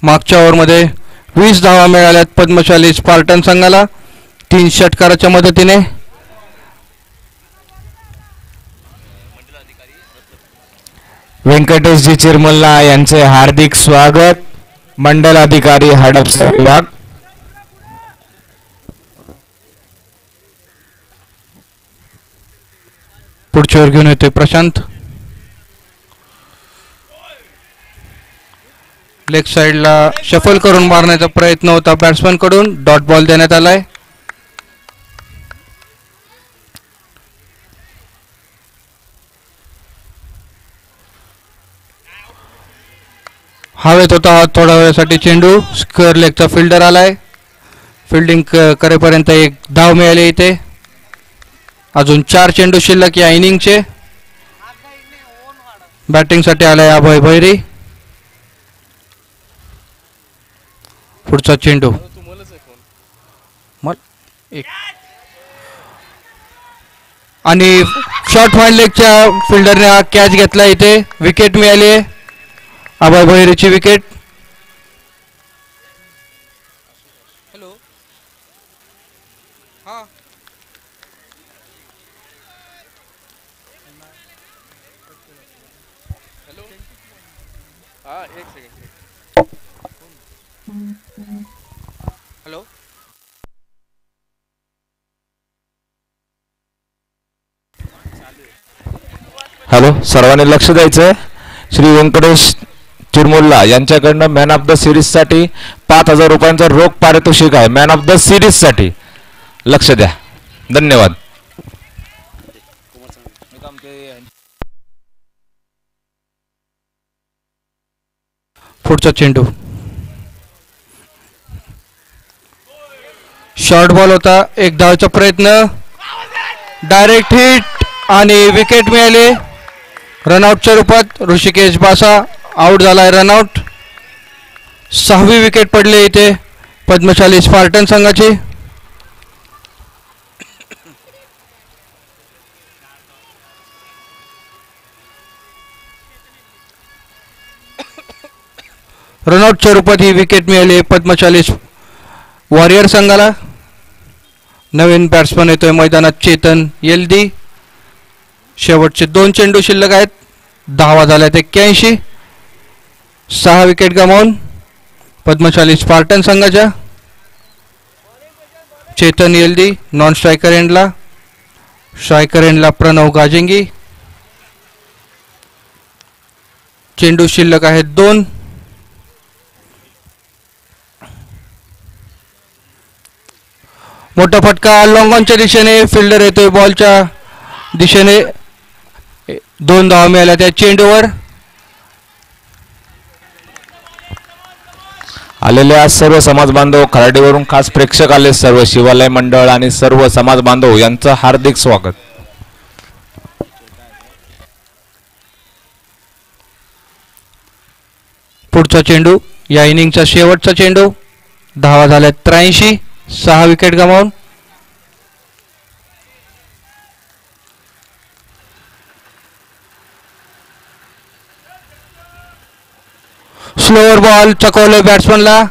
मागच्या ओव्हरमध्ये 20 धावा मिळाल्यात पद्मशाली स्पार्टन संघाला 3 षटकाराच्या मदतीने. व्यंकटेशजी चिरमल्ला यांचे हार्दिक स्वागत. मंडल अधिकारी हडपसर विभाग. पुढच्या वर घेऊन येतोय प्रशांत. लेग साइडला शफल करून मारण्याचा प्रयत्न होता बॅट्समन कडून. डॉट बॉल देण्यात आलाय. हवेत होता थोड्या वेळासाठी चेंडू. स्क्वेअर लेगचा फिल्डर आलाय. फिल्डिंग करेपर्यंत 1 धाव मिळाली इथे. अजून 4 चेंडू शिल्लक या इनिंगचे. बॅटिंगसाठी आलाय अभय भैरी. पुढचा चेंडू आणि शॉर्ट माइंड लेगच्या फिल्डरने हा कॅच घेतला इथे. विकेट मिळाली आहे अभय भैरीची विकेट. हॅलो हां हॅलो हां 1 सेकंड. हॅलो हॅलो, सर्वांनी लक्ष द्यायचं. श्री व्यंकटेश चिरमुल्ला यांच्याकडनं मॅन ऑफ द सिरीजसाठी 5000 रुपयांचा रोख पारितोषिक आहे. मॅन ऑफ द सिरीजसाठी लक्ष द्या. धन्यवाद. पुढचा चेंडू शॉर्ट बॉल होता. 1 धावचा प्रयत्न. डायरेक्ट हिट आणि विकेट मिळाली रनआउटच्या रूपात. ऋषिकेश बासा आउट झालाय रनआउट. 6वी विकेट पडली इथे पद्मशाली स्पार्टन संघाची. रनआउटच्या रूपात ही विकेट मिळाली पद्मशाली वॉरियर संघाला. नवीन बॅट्समन येतोय मैदानात चेतन येल्दी. शेवटचे 2 चेंडू शिल्लक आहेत. धावा झाल्यात 81. 6 विकेट गमावून पद्मशाली स्पार्टन संघाच्या. चेतन येल्दी नॉन स्ट्रायकर एंडला. स्ट्रायकर एंडला प्रणव गाजिंगी. चेंडू शिल्लक आहेत 2. मोठा फटका लॉंग ऑनच्या दिशेने. फिल्डर येतोय बॉलच्या दिशेने. 2 धावा मिळाल्या त्या चेंडूवर. आलेल्या सर्व समाज बांधव, खराडीवरून खास प्रेक्षक आले, सर्व शिवालय मंडळ आणि सर्व समाज बांधव यांचं हार्दिक स्वागत. पुढचा चेंडू या इनिंगचा शेवटचा चेंडू. धावा झाल्या 83. 6 विकेट गमावून. Slower ball चकवले बॅट्समनला.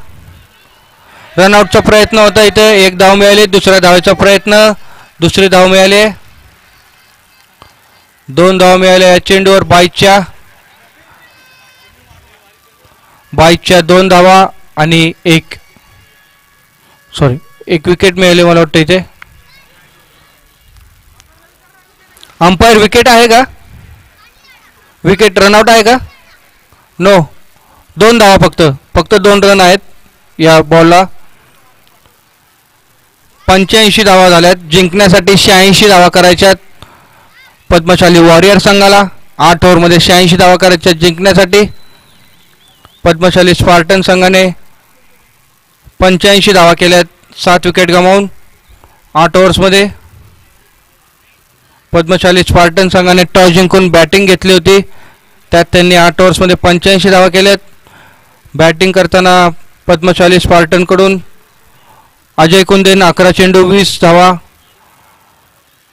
रनआउटचा प्रयत्न होता इथे. एक धाव मिळाली. दुसऱ्या धावेचा प्रयत्न. दुसरी धाव मिळाली. 2 धाव मिळाल्या या चेंडूवर. 22च्या 2 धावा आणि एक विकेट मिळाली मला वाटतं इथे. अंपायर विकेट आहे का? विकेट रनआउट आहे का? नो. 2 धावा फक्त 2 रन आहेत या बॉलला. 85 धावा झाल्यात. जिंकण्यासाठी 86 धावा करायच्यात पद्मशाली वॉरियर संघाला. 8 ओव्हरमध्ये 86 धावा करायच्या जिंकण्यासाठी. पद्मशाली स्पार्टन संघाने 85 धावा केल्यात 7 विकेट गमावून 8 ओव्हर्समध्ये. पद्मशाली स्पार्टन संघाने टॉस जिंकून बॅटिंग घेतली होती. त्यात त्यांनी 8 ओव्हर्समध्ये 85 धावा केल्यात. बॅटिंग करताना पद्मशाली स्पार्टनकडून अजय कुंदेन 11 चेंडू 20 धावा.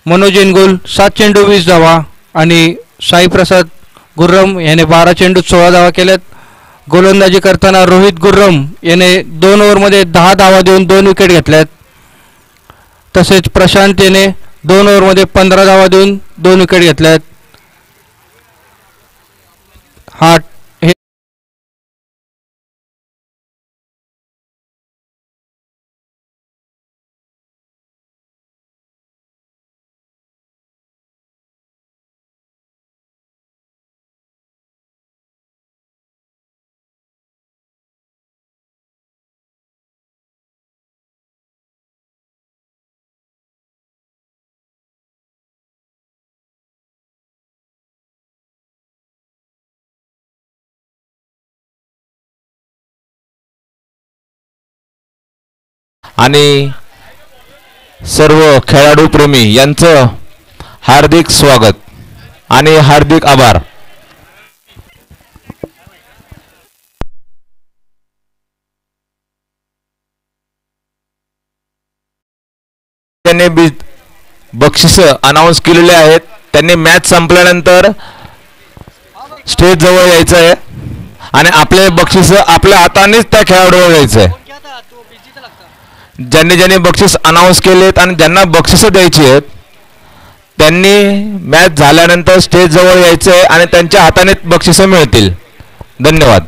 मनोज इनगुल 7 चेंडू 20 धावा आणि साईप्रसाद गुर्रम याने 12 चेंडू 16 धावा केल्यात. गोलंदाजी करताना रोहित गुर्रम याने 2 ओव्हरमध्ये 10 धावा देऊन 2 विकेट घेतल्यात. तसेच प्रशांत याने 2 ओव्हरमध्ये 15 धावा देऊन 2 विकेट घेतल्यात. हा आणि सर्व खेळाडू प्रेमी यांचं हार्दिक स्वागत आणि हार्दिक आभार. त्यांनी बक्षीस अनाऊन्स केलेले आहेत. त्यांनी मॅच संपल्यानंतर स्टेज जवळ यायचं आहे आणि आपले बक्षीस आपल्या हातानेच त्या खेळाडूवर द्यायचं आहे. ज्यांनी बक्षीस अनाऊन्स केलेत आणि ज्यांना बक्षीस द्यायची आहेत त्यांनी मॅच झाल्यानंतर स्टेज जवळ यायचं आहे आणि त्यांच्या हाताने बक्षीस मिळतील. धन्यवाद.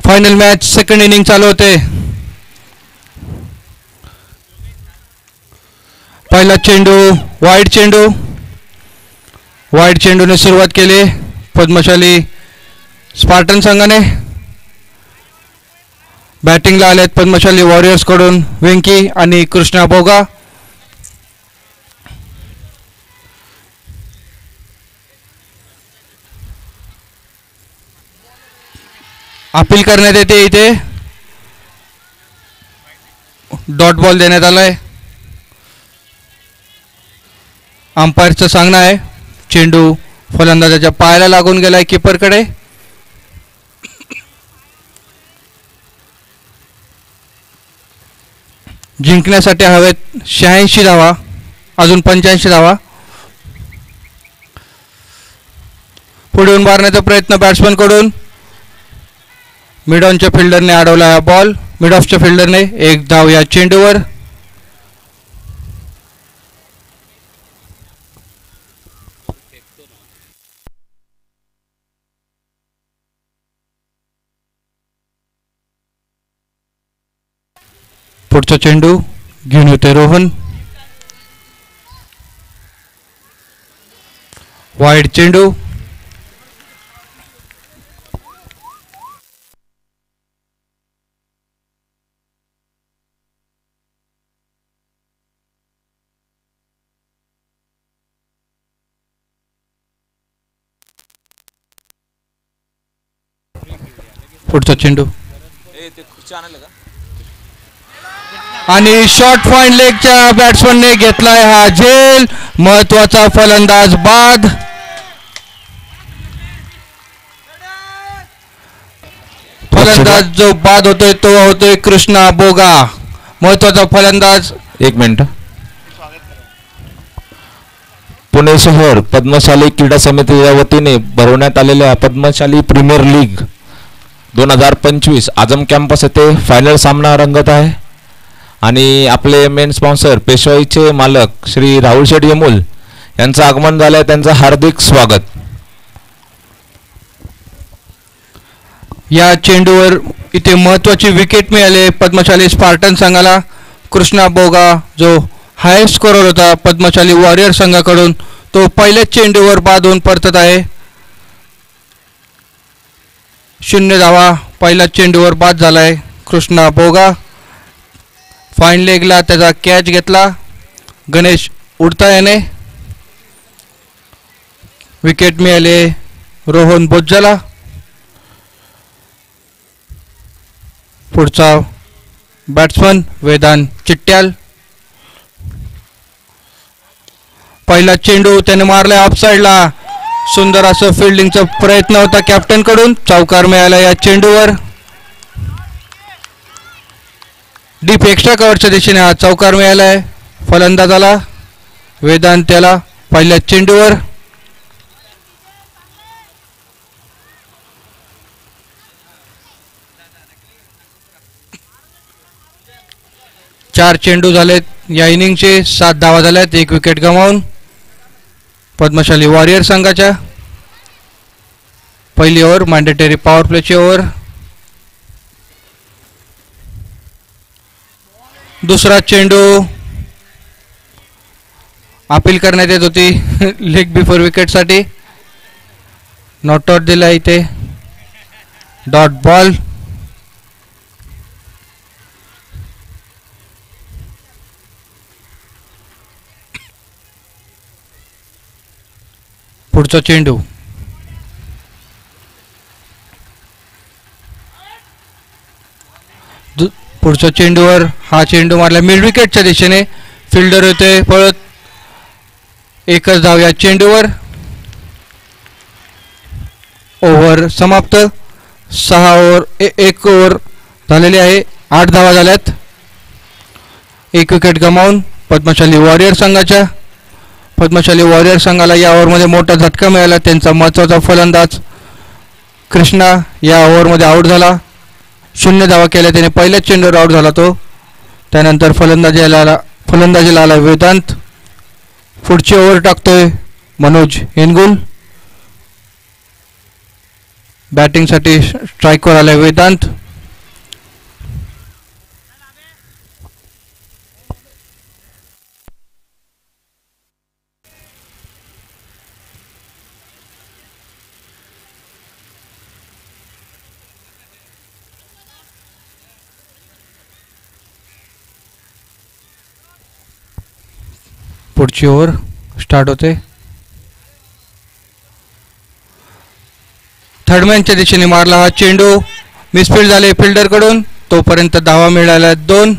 फायनल मॅच सेकंड इनिंग चालू होते. पहिला चेंडू वाईड चेंडूने सुरुवात केली पद्मशाली स्पार्टन संघाने. बॅटिंगला आलेत पद्मशाली वॉरियर्स कडून वेंकी आणि कृष्णा बोगा. अपील करण्यात येते. इथे डॉट बॉल देण्यात आलाय. अंपायरचं सांगणं आहे चेंडू फलंदाजाच्या पायाला लागून गेलाय कीपरकडे. जिंकण्यासाठी हवेत 86 धावा, अजून 85 धावा. पुढे मारण्याचा प्रयत्न बॅट्समन कडून. मिड ऑनच्या फिल्डरने अडवला हा बॉल. मिड ऑफच्या फिल्डरने एक धाव या चेंडूवर. पुढचा चेंडू घेऊन होते रोहन. वाईड चेंडू. पुढचा चेंडू आणि शॉर्ट पॉइंट लेगच्या बॅट्समनने घेतलाय हा झेल. महत्वाचा फलंदाज बाद. फलंदाज जो बाद होतोय तो होतोय कृष्णा बोगा. महत्वाचा फलंदाज. एक मिनिट. पुणे शहर पद्मशाली क्रीडा समितीच्या वतीने भरवण्यात आलेल्या पद्मशाली प्रीमियर लीग 2025 आजम कॅम्पस येथे फायनल सामना रंगत आहे. आणि आपले मेन स्पॉन्सर पेशवाईचे मालक श्री राहुल शेठ यमूल यांचं आगमन झालंय. त्यांचं हार्दिक स्वागत. या चेंडूवर इथे महत्वाची विकेट मिळाली पद्मशाली स्पार्टन संघाला. कृष्णा बोगा जो हायेस्ट स्कोरर होता पद्मशाली वॉरियर संघाकडून तो पहिल्याच चेंडूवर बाद होऊन परतत आहे. 0 धावा. पहिल्या चेंडूवर बाद झालाय कृष्णा बोगा. फाईन लेगला त्याचा कॅच घेतला गणेश उडता याने. विकेट मिळाले रोहन बोज्जाला. पुढचा बॅट्समन वेदांत चिट्ट्याल. पहिला चेंडू त्याने मारलाय ऑफ साइडला. सुंदर असं फिल्डिंगचा प्रयत्न होता कॅप्टन कडून. चौकार मिळाला या चेंडूवर. डीप एक्स्ट्रा कव्हरच्या दिशेने हा चौकार मिळालाय फलंदाजाला वेदांत त्याला पहिल्या चेंडूवर. चार चेंडू झालेत या इनिंगचे. 7 धावा झाल्यात. 1 विकेट गमावून पद्मशाली वॉरियर संघाच्या. पहिली ओव्हर मॅन्डेटरी पॉवर प्लेची ओव्हर. दुसरा चेंडू अपील करण्यात येत होती लेग बिफोर विकेटसाठी. नॉट आउट दिला इथे. Dot ball. पुढचा चेंडू पुढच्या चेंडूवर हा चेंडू मारला मिड विकेटच्या दिशेने. फिल्डर होते पळत. एकच धाव या चेंडूवर. ओव्हर समाप्त. 6 ओव्हर 1 ओव्हर झालेली आहे. 8 धावा झाल्यात. 1 विकेट गमावून पद्मशाली वॉरियर संघाच्या. पद्मशाली वॉरियर संघाला या ओव्हरमध्ये मोठा झटका मिळाला. त्यांचा महत्त्वाचा फलंदाज कृष्णा या ओव्हरमध्ये आऊट झाला. 0 धावा केल्या त्याने. पहिल्याच चेंडूवर आऊट झाला तो. त्यानंतर फलंदाजीला आला वेदांत. पुढची ओव्हर टाकतोय मनोज येनगुल. बॅटिंगसाठी स्ट्राईकवर आलाय वेदांत. पुढची ओव्हर स्टार्ट होते. थर्डमॅनच्या दिशेने मारला हा चेंडू. मिसफील्ड झाले फिल्डरकडून. तोपर्यंत धावा मिळाल्या 2.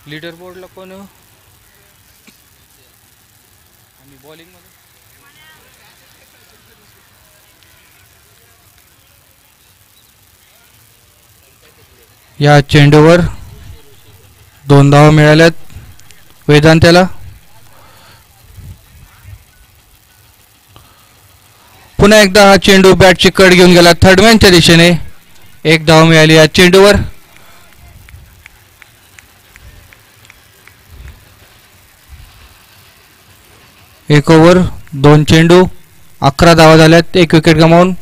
लीडर बोर्डला कोण आणि बॉलिंग मध्ये या चेंडूवर 2 धावा मिळाल्यात वेदांत्याला. पुन्हा एकदा हा चेंडू बॅटची कड घेऊन गेला थर्डमॅनच्या दिशेने. 1 धाव मिळाली या चेंडूवर. एक ओव्हर 2 चेंडू 11 धावा झाल्यात. 1 विकेट गमावून.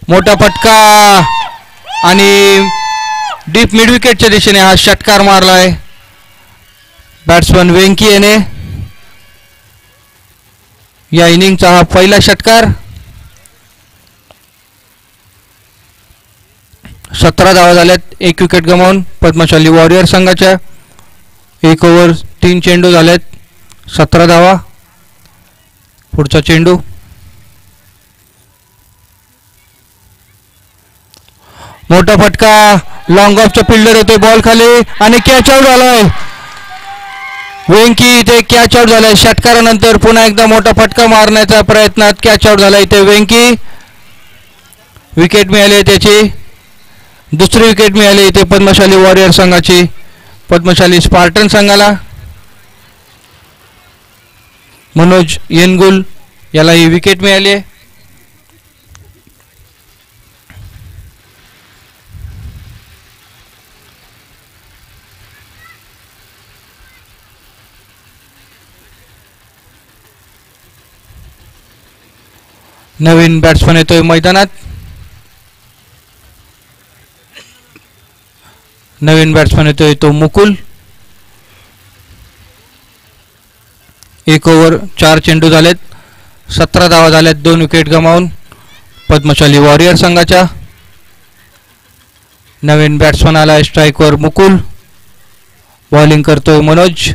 मोठा फटका आणि डीप मिड विकेटच्या दिशेने हा षटकार मारलाय बॅट्समन वेंकी याने. या इनिंगचा हा पहिला षटकार. 17 धावा झाल्यात. 1 विकेट गमावून पद्मशाली वॉरियर संघाच्या. 1 ओव्हर 3 चेंडू झालेत. 17 धावा. पुढचा चेंडू. मोठा फटका. लॉंग ऑफचा फिल्डर होते. बॉल खाली आणि कॅच आउट झालाय. वेंकी इथे कॅच आउट झालाय. षटकारानंतर पुन्हा एकदा मोठा फटका मारण्याच्या प्रयत्नात कॅच आउट झाला इथे वेंकी. विकेट मिळाली त्याची. दुसरी विकेट मिळाली इथे पद्मशाली वॉरियर संघाची. पद्मशाली स्पार्टन संघाला मनोज येनगुल याला ही विकेट मिळाली आहे. नवीन बॅट्समन येतोय मैदानात. नवीन बॅट्समन येतोय तो मुकुल. 1 ओव्हर 4 चेंडू झालेत. 17 धावा झाल्यात. 2 विकेट गमावून पद्मशाली वॉरियर संघाच्या. नवीन बॅट्समन आलाय स्ट्राईकवर मुकुल. बॉलिंग करतोय मनोज.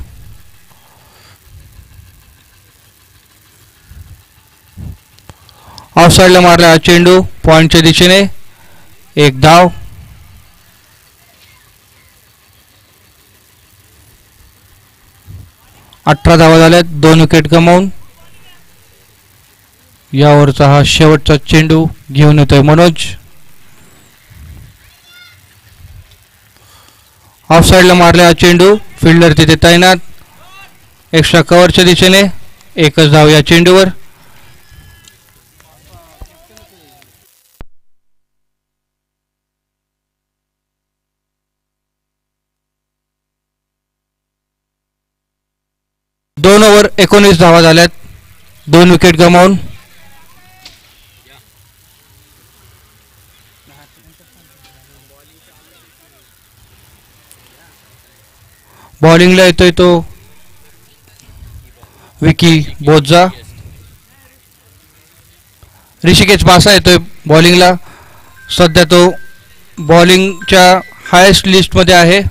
ऑफसाईडला मारला हा चेंडू पॉइंटच्या दिशेने. 1 धाव. अठरा धावा झाल्यात. 2 विकेट गमावून यावरचा हा शेवटचा चेंडू घेऊन येतोय मनोज. ऑफसाईडला मारला हा चेंडू. फिल्डर तिथे तैनात. एक्स्ट्रा कव्हरच्या दिशेने. 1च धाव या चेंडूवर. दोन ओव्हर 19 धावा झाल्यात. 2 विकेट गमावून बॉलिंगला येतोय तो विकी बोज्जा. ऋषिकेश बासा येतोय बॉलिंगला. सध्या तो बॉलिंगच्या हायेस्ट लिस्टमध्ये आहे.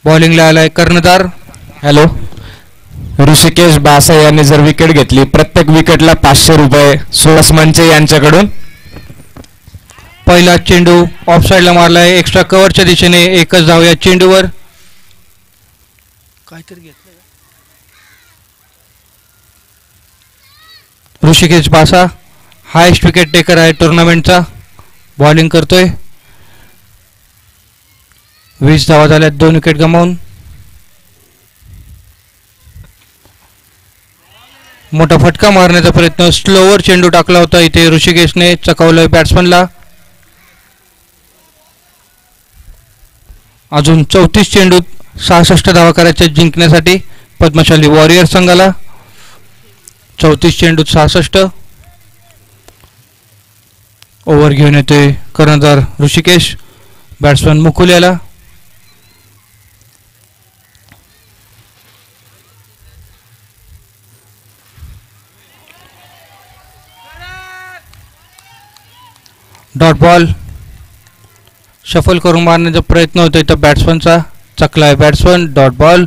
बॉलिंगला आलाय कर्णधार. हॅलो. ऋषिकेश बासा यांनी जर विकेट घेतली प्रत्येक विकेटला 500 रुपये सुहास मंचे यांच्याकडून. पहिला चेंडू ऑफ साईडला मारलाय एक्स्ट्रा कव्हरच्या दिशेने. एकच धाव या चेंडूवर. ऋषिकेश बासा हायेस्ट विकेट टेकर आहे टुर्नामेंटचा. बॉलिंग करतोय. 20 धावा झाल्यात 2 विकेट गमावून. मोठा फटका मारण्याचा प्रयत्न स्लोवर चेंडू टाकला होता इथे ऋषिकेशने. चकावलंय बॅट्समनला. अजून 34 चेंडूत 66 धावा करायच्या जिंकण्यासाठी पद्मशाली वॉरियर संघाला. 34 चेंडूत 66. ओव्हर घेऊन येतोय कर्णधार ऋषिकेश. बॅट्समन मुकुल याला. Dot ball. शफल करून मारण्याचा प्रयत्न होतोय तर बॅट्समनचा. चकला आहे बॅट्समन. Dot ball.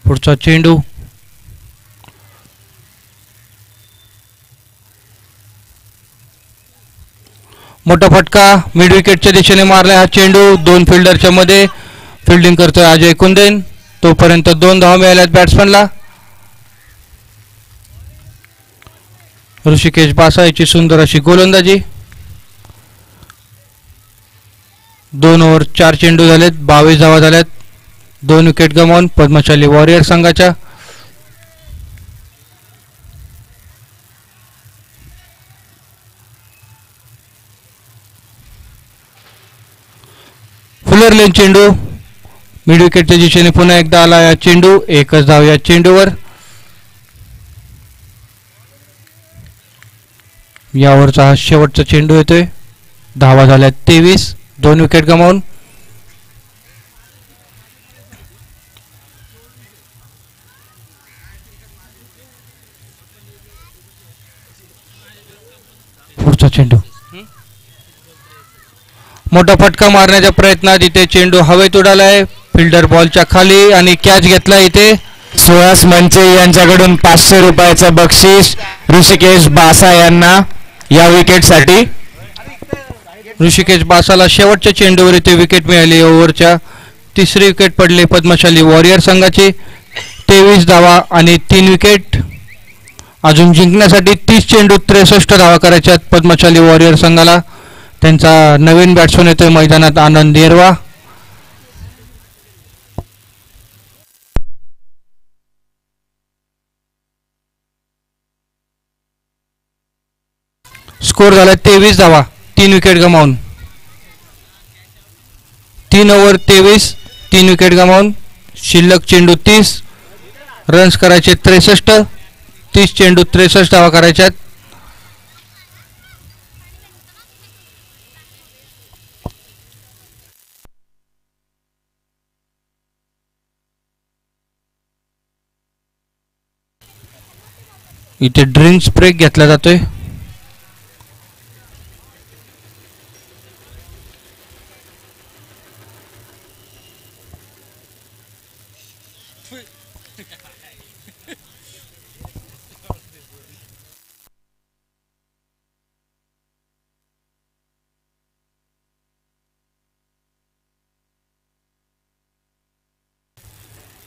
पुढचा चेंडू. मोठा फटका मिड विकेटच्या दिशेने मारलाय हा चेंडू. 2 फिल्डरच्या मध्ये. फिल्डिंग करतोय अजय कुंदेन. तोपर्यंत 2 धावा मिळाल्यात बॅट्समनला. ऋषिकेश बासा याची सुंदर अशी गोलंदाजी. 2 ओव्हर 4 चेंडू झालेत. 22 धावा झाल्यात. 2 विकेट गमावून पद्मशाली वॉरियर संघाच्या. फुलर लेन चेंडू. मिड विकेटच्या दिशेने पुन्हा एकदा आला या चेंडू. एकच धाव या चेंडूवर. यावरचा हा शेवटचा चेंडू येतोय. धावा झाल्या 23. 2 विकेट गमावून. पुढचा चेंडू. मोठा फटका मारण्याच्या प्रयत्नात इथे चेंडू हवेत उडालाय. फिल्डर बॉलच्या खाली आणि कॅच घेतला इथे. सुहास मंचे यांच्याकडून 500 रुपयाचं बक्षीस ऋषिकेश बासा यांना या विकेटसाठी. ऋषिकेश बासाला शेवटच्या चेंडूवर इथे विकेट मिळाली. ओव्हरच्या 3री विकेट पडली पद्मशाली वॉरियर संघाची. 23 धावा आणि 3 विकेट. अजून जिंकण्यासाठी 30 चेंडूत 63 धावा करायच्या पद्मशाली वॉरियर संघाला. त्यांचा नवीन बॅट्समन येतोय मैदानात आनंद येरवा. स्कोर झाला 23 धावा 3 विकेट गमावून. 3 ओव्हर 23 3 विकेट गमावून. शिल्लक चेंडू 30. रन्स करायचे 63. 30 चेंडू 63 धावा करायच्यात. इथे ड्रिंक्स ब्रेक घेतला जातोय.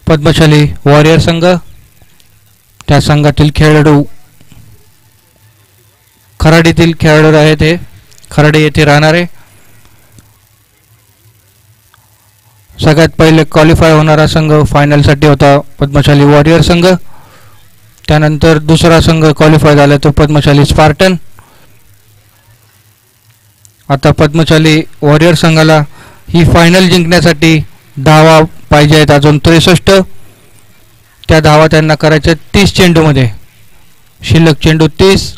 पद्मशाली वॉरियर संघ. त्या संघातील खेळाडू खराडीतील खेळाडू आहेत. हे खराडी येथे राहणारे. सगळ्यात पहिले क्वालिफाय होणारा संघ फायनलसाठी होता पद्मशाली वॉरियर संघ. त्यानंतर दुसरा संघ क्वालिफाय झाला तो पद्मशाली स्पार्टन. आता पद्मशाली वॉरियर संघाला ही फायनल जिंकण्यासाठी धावा पाहिजे आहेत अजून 63. त्या धावा त्यांना करायच्या 30 चेंडूमध्ये. शिल्लक चेंडू 30.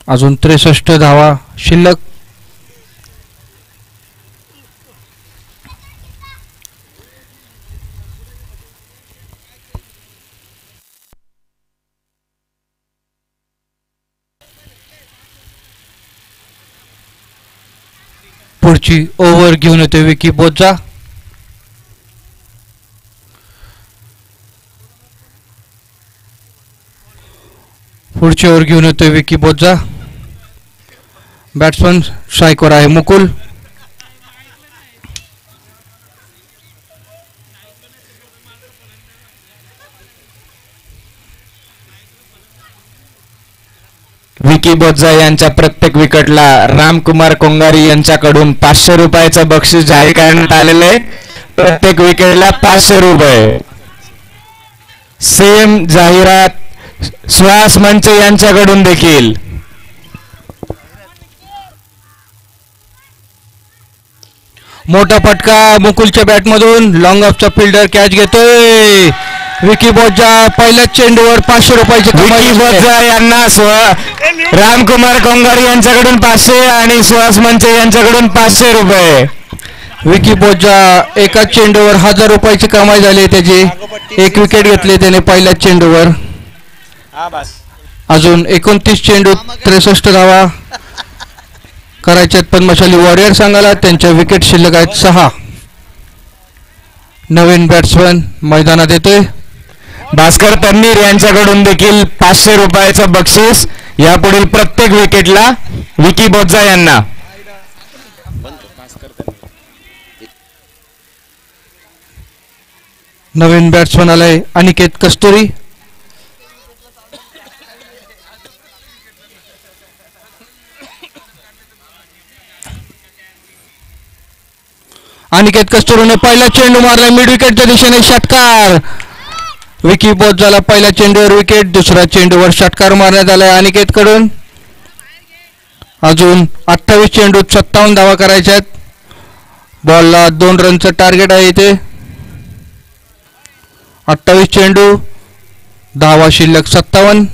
अजून 63 धावा शिल्लक. पुढची ओव्हर घेऊन येते विकी बोजा. पुढची ओव्हर घेऊन येतोय विकी बोज्जा. बॅट्समन स्ट्राईकवर आहे मुकुल. विकी बोज्जा यांच्या प्रत्येक विकेटला रामकुमार कोंगारी यांच्याकडून 500 रुपयाचं बक्षीस जाहीर करण्यात आलेलं आहे. प्रत्येक विकेटला 500 रुपये. सेम जाहिरात सुहास मंचे यांच्याकडून देखील. मोठा फटका मुकुलच्या बॅटमधून. लॉंग ऑफचा फिल्डर कॅच घेतोय. विकी बोज्जा पहिल्याच चेंडूवर 500 रुपयाची विकी बोज्जा यांना रामकुमार कोंगारी यांच्याकडून 500 आणि सुहास मंचे यांच्याकडून 500 रुपये. विकी बोज्जा एकाच चेंडूवर 1000 रुपयाची कमाई झाली त्याची. एक विकेट घेतली त्याने पहिल्याच चेंडूवर. अजून 29 चेंडू 63 धावा करायच्यात पद्मशाली वॉरियर संघाला. त्यांच्या विकेट शिल्लक आहेत 6. नवीन बॅट्समन मैदानात येतोय. भास्कर तन्नीर यांच्याकडून देखील 500 रुपयाचं बक्षीस यापुढील प्रत्येक विकेटला विकी बोज्जा यांना. नवीन बॅट्समन आलाय अनिकेत कस्तुरी. अनिकेत कस्तुरीने पहिला चेंडू मारला मिड विकेटच्या दिशेने. षटकार. विकी बोज्जाला पहिल्या चेंडूवर विकेट. दुसऱ्या चेंडूवर षटकार मारण्यात आलाय अनिकेत कडून. अजून 28 चेंडूत 57 धावा करायच्यात. बॉलला 2 रनचं टार्गेट आहे इथे. 28 चेंडू, धावा शिल्लक 57.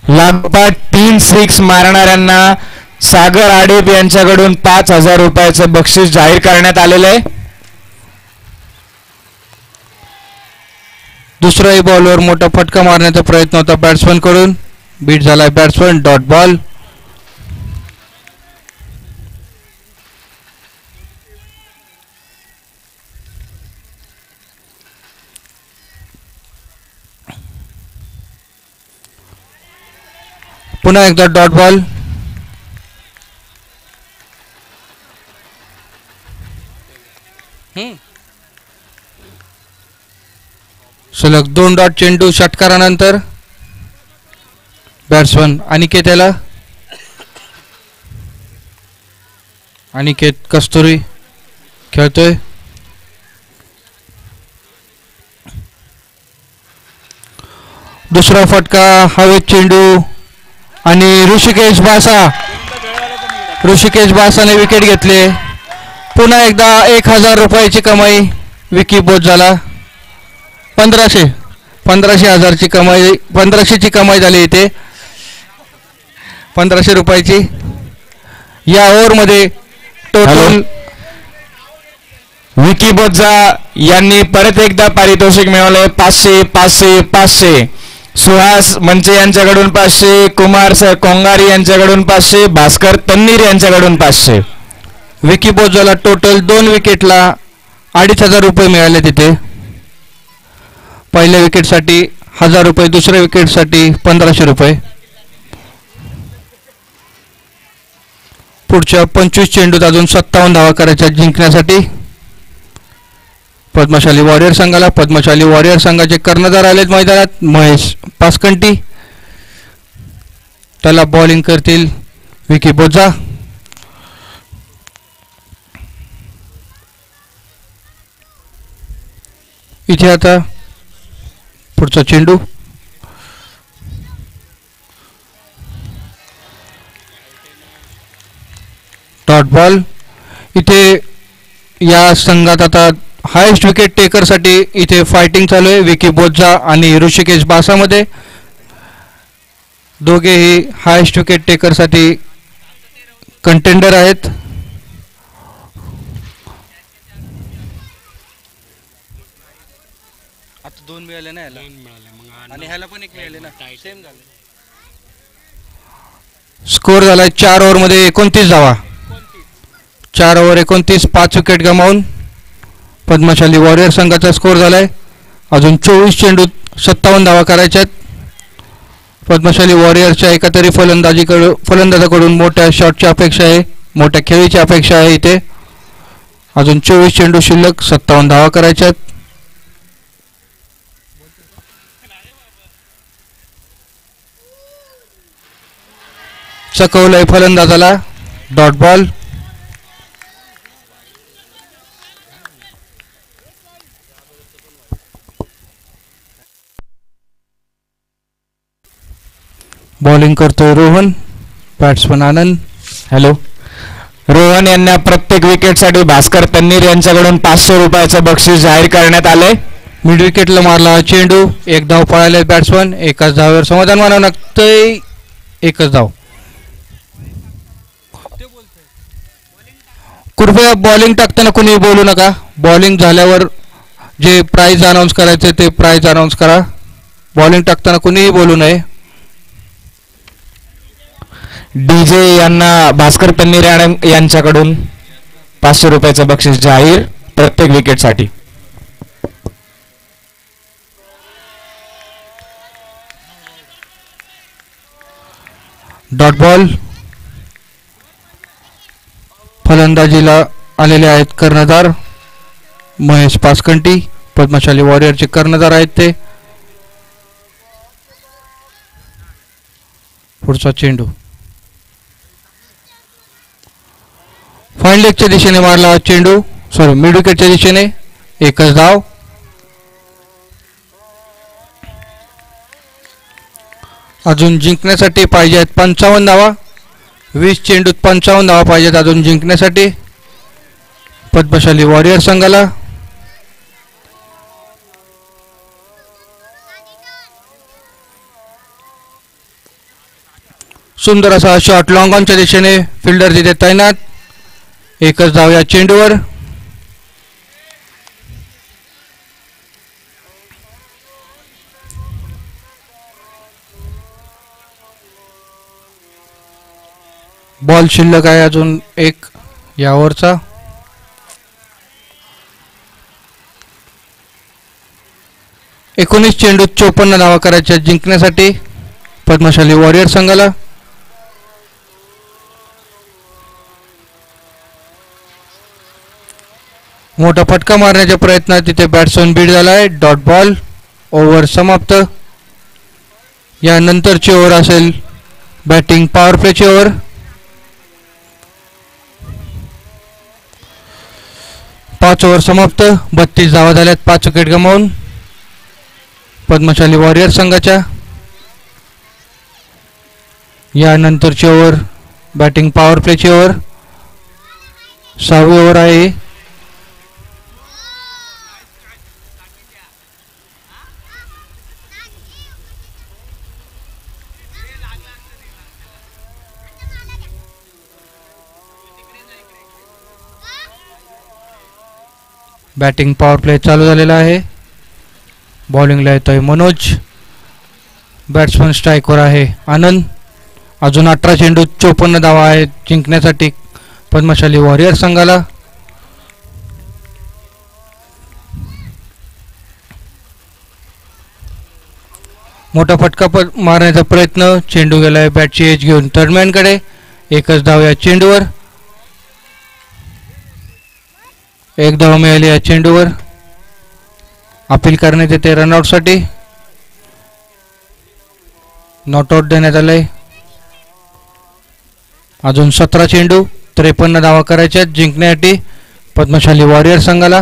लागोपाठ 3 सिक्स मारणाऱ्यांना सागर आडेप यांच्याकडून 5000 रुपयाचं बक्षीस जाहीर करण्यात आलेलं आहे. दुसऱ्याही बॉलवर मोठा फटका मारण्याचा प्रयत्न होता बॅट्समन कडून. बीट झालाय बॅट्समन. Dot ball. पुन्हा एकदा डॉट बॉल. सलग 2 डॉट चेंडू षटकारानंतर. बॅट्समन अनिकेत याला. अनिकेत कस्तुरी खेळतोय. दुसरा फटका हवेत चेंडू आणि ऋषिकेश बासाने विकेट घेतले. पुन्हा एकदा 1000 रुपयाची कमाई विकी बोज्जाला. 1500 कमाई. 1500ची कमाई झाली इथे. 1500 रुपयाची या ओव्हरमध्ये टोटल. विकी बोज्जा यांनी परत एकदा पारितोषिक मिळवले. 500 500 500. सुहास मंचे यांच्याकडून 500. कुमार सर कोंगारी यांच्याकडून 500. भास्कर तन्नीर यांच्याकडून 500. विकी बोज्जाला टोटल 2 विकेटला 2500 रुपये मिळाले तिथे. पहिल्या विकेटसाठी 1000 रुपये. दुसऱ्या विकेटसाठी 1500 रुपये. पुढच्या 25 चेंडूत अजून 57 धावा करायच्या जिंकण्यासाठी पद्मशाली वॉरियर संघाला. पद्मशाली वॉरियर संघाचे कर्णधार आलेत मैदानात. महेश पासकंटी. त्याला बॉलिंग करतील विकी बोज्जा. इथे आता पुढचा चेंडू. Dot ball. इथे या संघात आता हायेस्ट विकेट टेकरसाठी इथे फायटिंग चालू आहे. विकी बोज्जा आणि ऋषिकेश बासामध्ये. दोघेही हायेस्ट विकेट टेकरसाठी कंटेंडर आहेत. आता 2 मिळाले ना याला आणि ह्याला पण 1 मिळाले ना. सेम झाले. स्कोर झालाय 4 ओव्हरमध्ये 29 धावा. 4 ओव्हर 29. 5 विकेट गमावून पद्मशाली वॉरियर संघाचा स्कोर झालाय. अजून 24 चेंडूत 57 धावा करायच्यात. पद्मशाली वॉरियर्सच्या एका तरी फलंदाजाकडून मोठ्या शॉटची अपेक्षा आहे, मोठ्या खेळीची अपेक्षा आहे इथे. अजून 24 चेंडू शिल्लक, 57 धावा करायच्यात. चकवलंय फलंदाजाला, डॉट बॉल. बॉलिंग करतोय रोहन, बॅट्समन आनंद. हॅलो. रोहन यांना प्रत्येक विकेटसाठी भास्कर तन्नीर यांच्याकडून 500 रुपयाचं बक्षीस जाहीर करण्यात आलंय. मिड विकेटला मारला चेंडू, एक धाव पळाले बॅट्समन, एकाच धावेवर समाधान मानावं लागतंय, एकच धाव. कृपया बॉलिंग टाकताना कोणी बोलू नका. बॉलिंग झाल्यावर जे प्राइज अनाऊन्स करायचे ते प्राइज अनाऊन्स करा. बॉलिंग टाकताना कोणीही बोलू नये. डीजे यांना भास्कर तन्नीर यांच्याकडून 500 रुपयाचं बक्षीस जाहीर प्रत्येक विकेटसाठी. Dot ball. फलंदाजीला आलेले आहेत कर्णधार महेश पासकंटी, पद्मशाली वॉरियरचे कर्णधार आहेत ते. पुढचा चेंडू फाईन लेगच्या दिशेने मारला चेंडू, मिड विकेटच्या दिशेने, एकच धाव. अजून जिंकण्यासाठी पाहिजे आहेत 55 धावा. 20 चेंडूत 55 धावा पाहिजेत अजून जिंकण्यासाठी पद्मशाली वॉरियर संघाला. सुंदर असा शॉट लॉंग ऑनच्या दिशेने, फिल्डर तिथे तैनात, एकच धाव या चेंडूवर. बॉल शिल्लक आहे अजून एक या ओव्हरचा. एकोणीस चेंडूत 54 धावा करायच्या जिंकण्यासाठी पद्मशाली वॉरियर संघाला. मोठा फटका मारण्याच्या प्रयत्नात तिथे बॅट्समन बीड झालाय, डॉट बॉल. ओव्हर समाप्त. यानंतरची ओव्हर असेल बॅटिंग पॉवर प्लेची ओव्हर. पाच ओव्हर समाप्त, 32 धावा झाल्यात 5 विकेट गमावून पद्मशाली वॉरियर संघाच्या. यानंतरची ओव्हर बॅटिंग पॉवर प्लेची ओव्हर, 6वी ओव्हर आहे. बॅटिंग पॉवर प्ले चालू झालेला आहे. बॉलिंगला येतोय मनोज, बॅट्समन स्ट्राईकवर आहे आनंद. अजून 18 चेंडूत 54 धावा आहेत जिंकण्यासाठी पद्मशाली वॉरियर संघाला. मोठा फटका मारण्याचा प्रयत्न, चेंडू गेलाय बॅटची एज घेऊन थर्डमॅनकडे, एकच धाव या चेंडूवर. एक धाव मिळाली या चेंडूवर. अपील करण्यात येते रनआउटसाठी, नॉट आउट देण्यात आलंय. अजून 17 चेंडू 53 धावा करायच्या जिंकण्यासाठी पद्मशाली वॉरियर संघाला.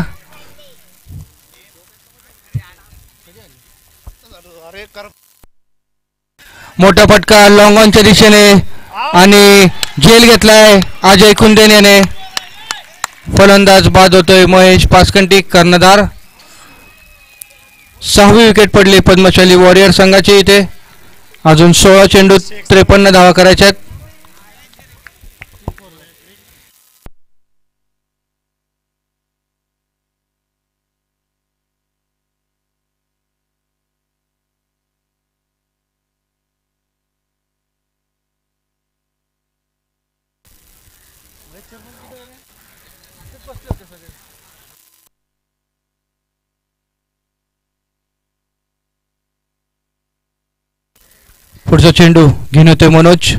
मोठा फटका लॉंग ऑनच्या दिशेने आणि झेल घेतलाय अजय कुंदेन याने. फलंदाज बाद होतोय महेश पासकंटी, कर्णधार. 6वी विकेट पडली पद्मशाली वॉरियर संघाची इथे. अजून 16 चेंडूत 53 धावा करायच्यात. पुढचा चेंडू घेऊन येतोय मनोज.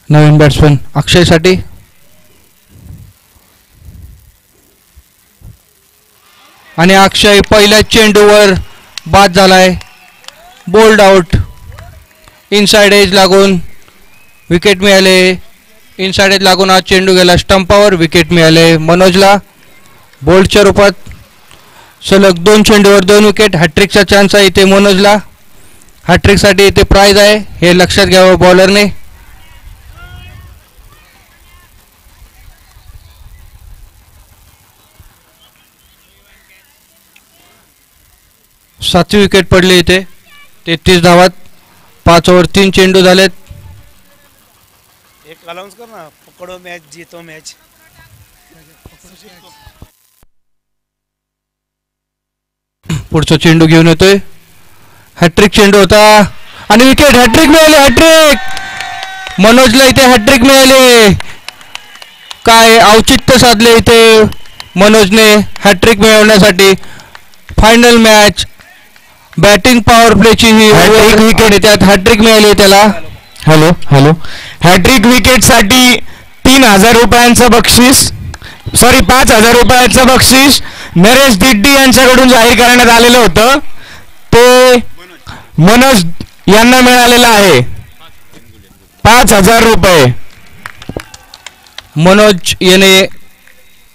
नवीन बॅट्समन अक्षयसाठी. आणि अक्षय पहिल्या चेंडूवर बाद झालाय. Bold out. इनसाइड एज लागून विकेट मिळाले. इनसाइड एज लागून हा चेंडू गेला स्टंपावर. विकेट मिळाले मनोजला बोल्डच्या रूपात. सलग 2 चेंडूवर 2 विकेट. हॅट्रिकचा चान्स आहे इथे मनोजला. हॅट्रिकसाठी इथे प्राइज आहे हे लक्षात घ्यावं बॉलरने. सातवी विकेट पडली इथे. 33 धावात 5 ओव्हर 3 चेंडू झालेत. एक अनाउन्स कर ना, पकडो मॅच जीतो मॅच. पुढचा चेंडू घेऊन येतोय. हॅट्रिक चेंडू होता आणि विकेट. हॅट्रिक मिळाले. हॅट्रिक मनोजला इथे हॅट्रिक मिळाले. काय औचित्य साधले इथे मनोजने हॅट्रिक मिळवण्यासाठी. फायनल मॅच बॅटिंग पॉवर प्लेची ही विकेट. त्यात हॅट्रिक मिळाली त्याला. Hello hello. हॅट्रिक विकेटसाठी 3,000 रुपयांचं बक्षीस, सॉरी 5,000 रुपयाचं बक्षीस नरेश दिड्डी यांच्याकडून जाहीर करण्यात आलेलं होतं. ते मनोज यांना मिळालेलं आहे 5,000 रुपये. मनोज याने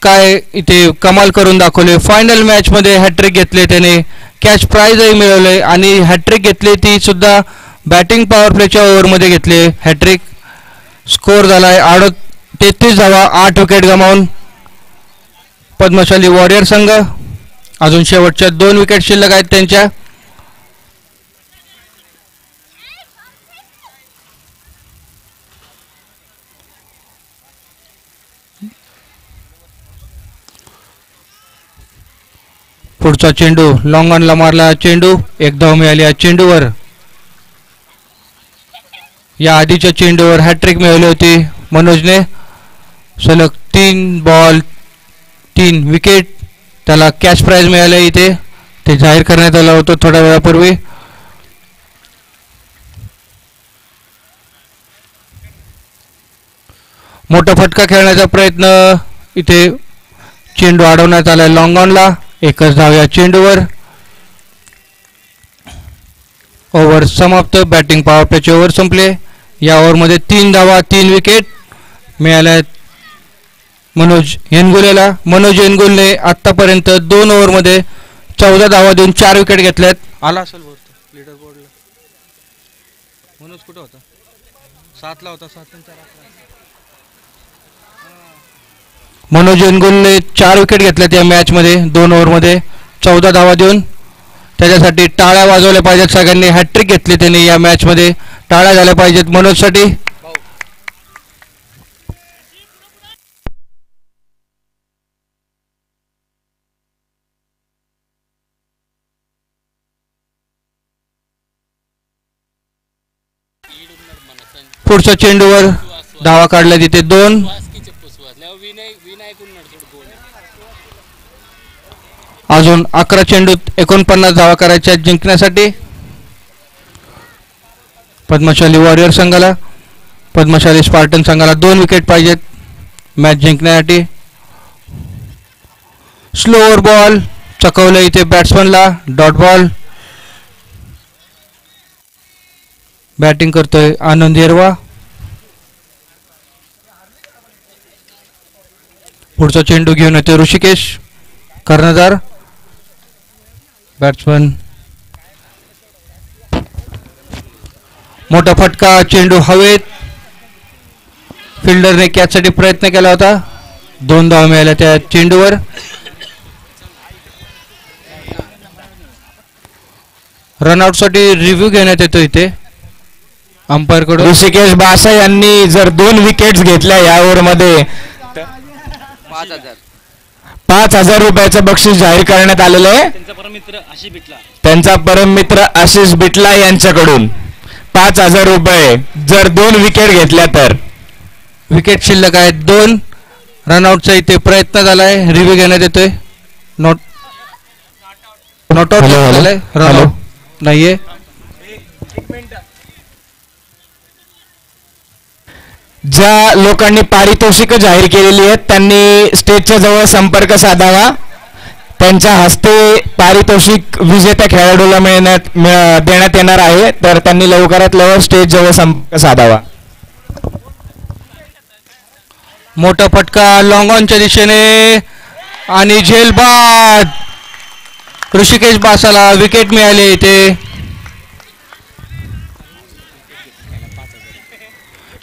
काय इथे कमाल करून दाखवले. फायनल मॅच मध्ये हॅट्रिक घेतले त्याने. कॅश प्राइजही मिळवले आणि हॅट्रिक घेतली ती सुद्धा बॅटिंग पॉवर प्लेच्या ओव्हरमध्ये घेतले. हॅट्रिक स्कोर झालाय 33 धावा 8 विकेट गमावून. पद्मशाली वॉरियर संघ अजून शेवटच्या 2 विकेट शिल्लक आहेत त्यांच्या. पुढचा चेंडू लॉंग ऑनला मारला. चेंडू 1 धाव मिळाली या चेंडूवर. या आधीच्या चेंडूवर हॅट्रिक मिळवली होती मनोजने. सलग 3 बॉल 3 विकेट. त्याला कॅश प्राइज मिळाले इथे. ते जाहीर करण्यात आलं होतं थोड्या वेळापूर्वी. मोठा फटका खेळण्याचा प्रयत्न इथे. चेंडू अडवण्यात आला लॉंग ऑनला. 1च धाव या चेंडूवर. ओव्हर समाप्त. बॅटिंग पॉवर प्लेचे ओव्हर संपले. या ओव्हरमध्ये 3 धावा 3 विकेट मिळाल्या मनोज येनगुलेला. मनोज येनगुलने आतापर्यंत 2 ओव्हरमध्ये 14 धावा देऊन 4 विकेट घेतल्यात. आला असेल लीडर बोर्डला. मनोज कुठे होता? 7ला होता. 7 आणि 4 मनोज येनगुलने 4 विकेट घेतल्यात या मॅच मध्ये 2 ओव्हरमध्ये 14 धावा देऊन. त्याच्यासाठी टाळ्या वाजवल्या पाहिजेत सगळ्यांनी. हॅट्रिक घेतली त्यांनी या मॅच मध्ये. टाळ्या झाल्या पाहिजेत मनोजसाठी. पुढच्या चेंडूवर धावा काढल्या तिथे 2. अजून 11 चेंडूत 49 धावा करायच्या जिंकण्यासाठी पद्मशाली वॉरियर संघाला. पद्मशाली स्पार्टन संघाला 2 विकेट पाहिजेत मॅच जिंकण्यासाठी. स्लोअर बॉल चकवलं इथे बॅट्समनला. Dot ball. बॅटिंग करतोय आनंद येरवा. पुढचा चेंडू घेऊन येतोय ऋषिकेश कर्णधार. बॅट्समन. मोठा फटका. चेंडू हवेत. फिल्डरने कॅचसाठी प्रयत्न केला होता. 2 धावा मिळाल्या त्या चेंडूवर. रनआउट साठी रिव्ह्यू घेण्यात येतो इथे अंपायर कडून. ऋषिकेश बासा यांनी जर 2 विकेट्स घेतल्या या ओव्हरमध्ये 5,000 रुपयाचं बक्षीस जाहीर करण्यात आलेलं आहे. त्यांचा परम मित्र आशिष बिटला यांच्याकडून 5,000 रुपये जर 2 विकेट घेतल्या तर. विकेट शिल्लक आहेत 2. रनआउटचा इथे प्रयत्न झालाय. रिव्ह्यू घेण्यात येतोय. नॉट आउट झालाय. रनआउट नाहीये. ज्या लोकांनी पारितोषिक जाहीर केलेली आहेत त्यांनी स्टेजच्या जवळ संपर्क साधावा. त्यांच्या हस्ते पारितोषिक विजेत्या खेळाडूला देण्यात येणार आहे, तर त्यांनी लवकरात लवकर स्टेज जवळ संपर्क साधावा. मोठा फटका लॉंग ऑनच्या दिशेने आणि झेलबाद. ऋषिकेश बासाला विकेट मिळाली इथे.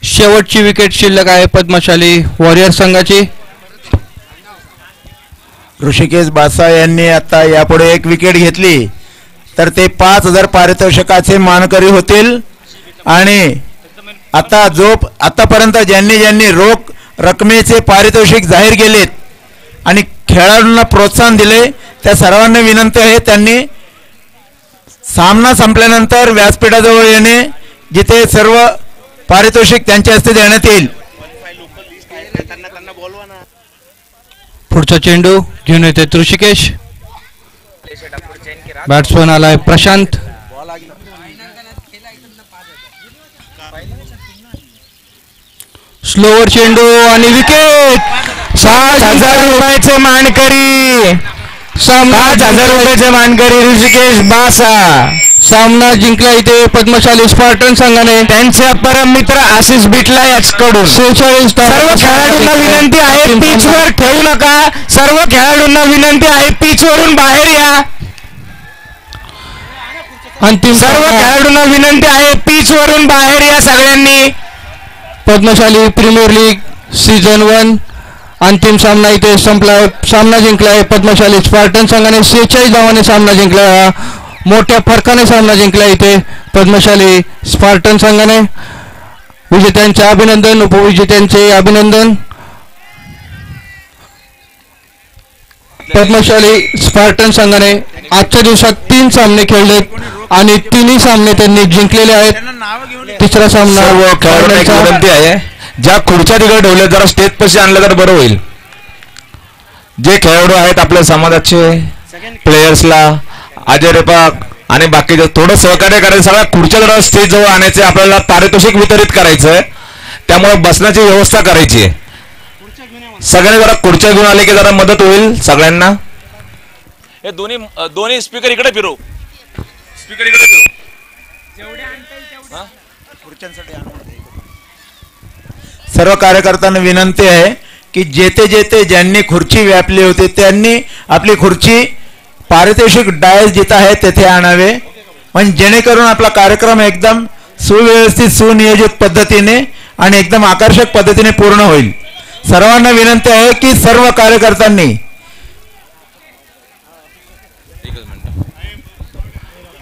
शेवटची विकेट शिल्लक आहे पद्मशाली वॉरियर संघाची. ऋषिकेश बासा यांनी आता यापुढे एक विकेट घेतली तर ते 5,000 पारितोषिकाचे मानकरी होतील. आणि आतापर्यंत ज्यांनी रोख रकमेचे पारितोषिक जाहीर केलेत आणि खेळाडूंना प्रोत्साहन दिले त्या सर्वांना विनंती आहे त्यांनी सामना संपल्यानंतर व्यासपीठाजवळ येणे, जिथे सर्व पारितोषिक त्यांच्या हस्ते देण्यात येईल. पुढचा चेंडू घेऊन येते ऋषिकेश. बॅट्समन आलाय प्रशांत. स्लोवर चेंडू आणि विकेट. 5,000 रुपयाचे मानकरी, 5,000 रुपयाचे मानकरी ऋषिकेश बासा. सामना जिंकला इथे पद्मशाली स्पार्टन संघाने. त्यांचे परम मित्र आशिष बिटला याचकडून. 46 सर्व खेळाडूंना विनंती आहे पिचवर खेळू नका. सर्व खेळाडूंना विनंती आहे पिचवरून बाहेर या. अंतिम सर्व खेळाडूंना विनंती आहे पिचवरून बाहेर या सगळ्यांनी. पद्मशाली प्रीमियर लीग सीझन 1 अंतिम सामना इथे संपला. सामना जिंकलाय पद्मशाली स्पार्टन संघाने. 46 धावांनी सामना जिंकला. मोठ्या फरकाने सामना जिंकला इथे पद्मशाली स्पार्टन संघाने. विजेत्यांचे अभिनंदन, उपविजेत्यांचे अभिनंदन. पद्मशाली स्पार्टन संघाने आजच्या दिवसात 3 सामने खेळलेत आणि 3ही सामने त्यांनी जिंकलेले आहेत. तिसरा सामना विनंती आहे ज्या खुर्च्या तिकडे ठेवल्या जरा स्टेज पाशी आणलं तर बरं होईल. जे खेळाडू आहेत आपल्या समाजाचे प्लेयर्सला अजय रेपाक आणि बाकीचे थोडं सहकार्य करायचं. सगळ्या खुर्च्या जरा स्टेज जवळ आणायचे. आपल्याला पारितोषिक वितरित करायचं आहे, त्यामुळे बसण्याची व्यवस्था करायची आहे. सगळ्यांनी जरा खुर्च्या घेऊन आले की जरा मदत होईल सगळ्यांना. हे दोन्ही स्पीकर इकडे फिरव. स्पीकर इकडे फिरव. सर्व कार्यकर्त्यांना विनंती आहे की जेथे ज्यांनी खुर्ची व्यापली होती त्यांनी आपली खुर्ची पारितोषिक डायस जिथे आहे तेथे आणावे, म्हणजे जेणेकरून आपला कार्यक्रम एकदम सुव्यवस्थित सुनियोजित पद्धतीने आणि एकदम आकर्षक पद्धतीने पूर्ण होईल. सर्वांना विनंती आहे की सर्व कार्यकर्त्यांनी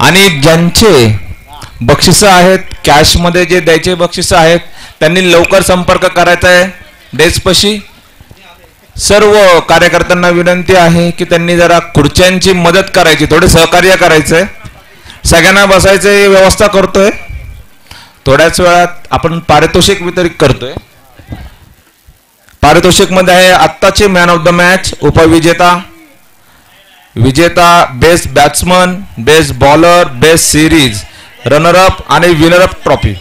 आणि ज्यांचे बक्षिसं आहेत कॅशमध्ये जे द्यायचे बक्षिसं आहेत त्यांनी लवकर संपर्क करायचा आहे डेस्कपाशी. सर्व कार्यकर्त्यांना विनंती आहे की त्यांनी जरा खुर्च्यांची मदत करायची, थोडे सहकार्य करायचंय. सगळ्यांना बसायची व्यवस्था करतोय. थोड्याच वेळात आपण पारितोषिक वितरित करतोय. पारितोषिक मध्ये आहे आत्ताचे मॅन ऑफ द मॅच, उपविजेता, विजेता, best batsman, best bowler, best series, runner-up आणि विनरअप ट्रॉफी.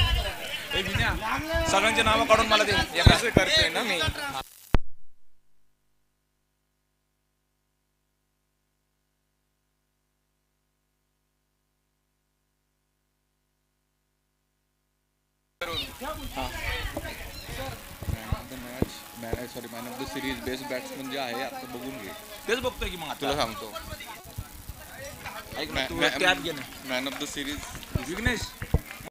सगळ्यांची नावं काढून मला दे. करतोय ना मी. Man of the series, best batsman जे आहे आता बघून घे. तेच बघतोय की मग तुला सांगतो. ऐक ना, तू टॅब घे ना. Man of the series Vighnesh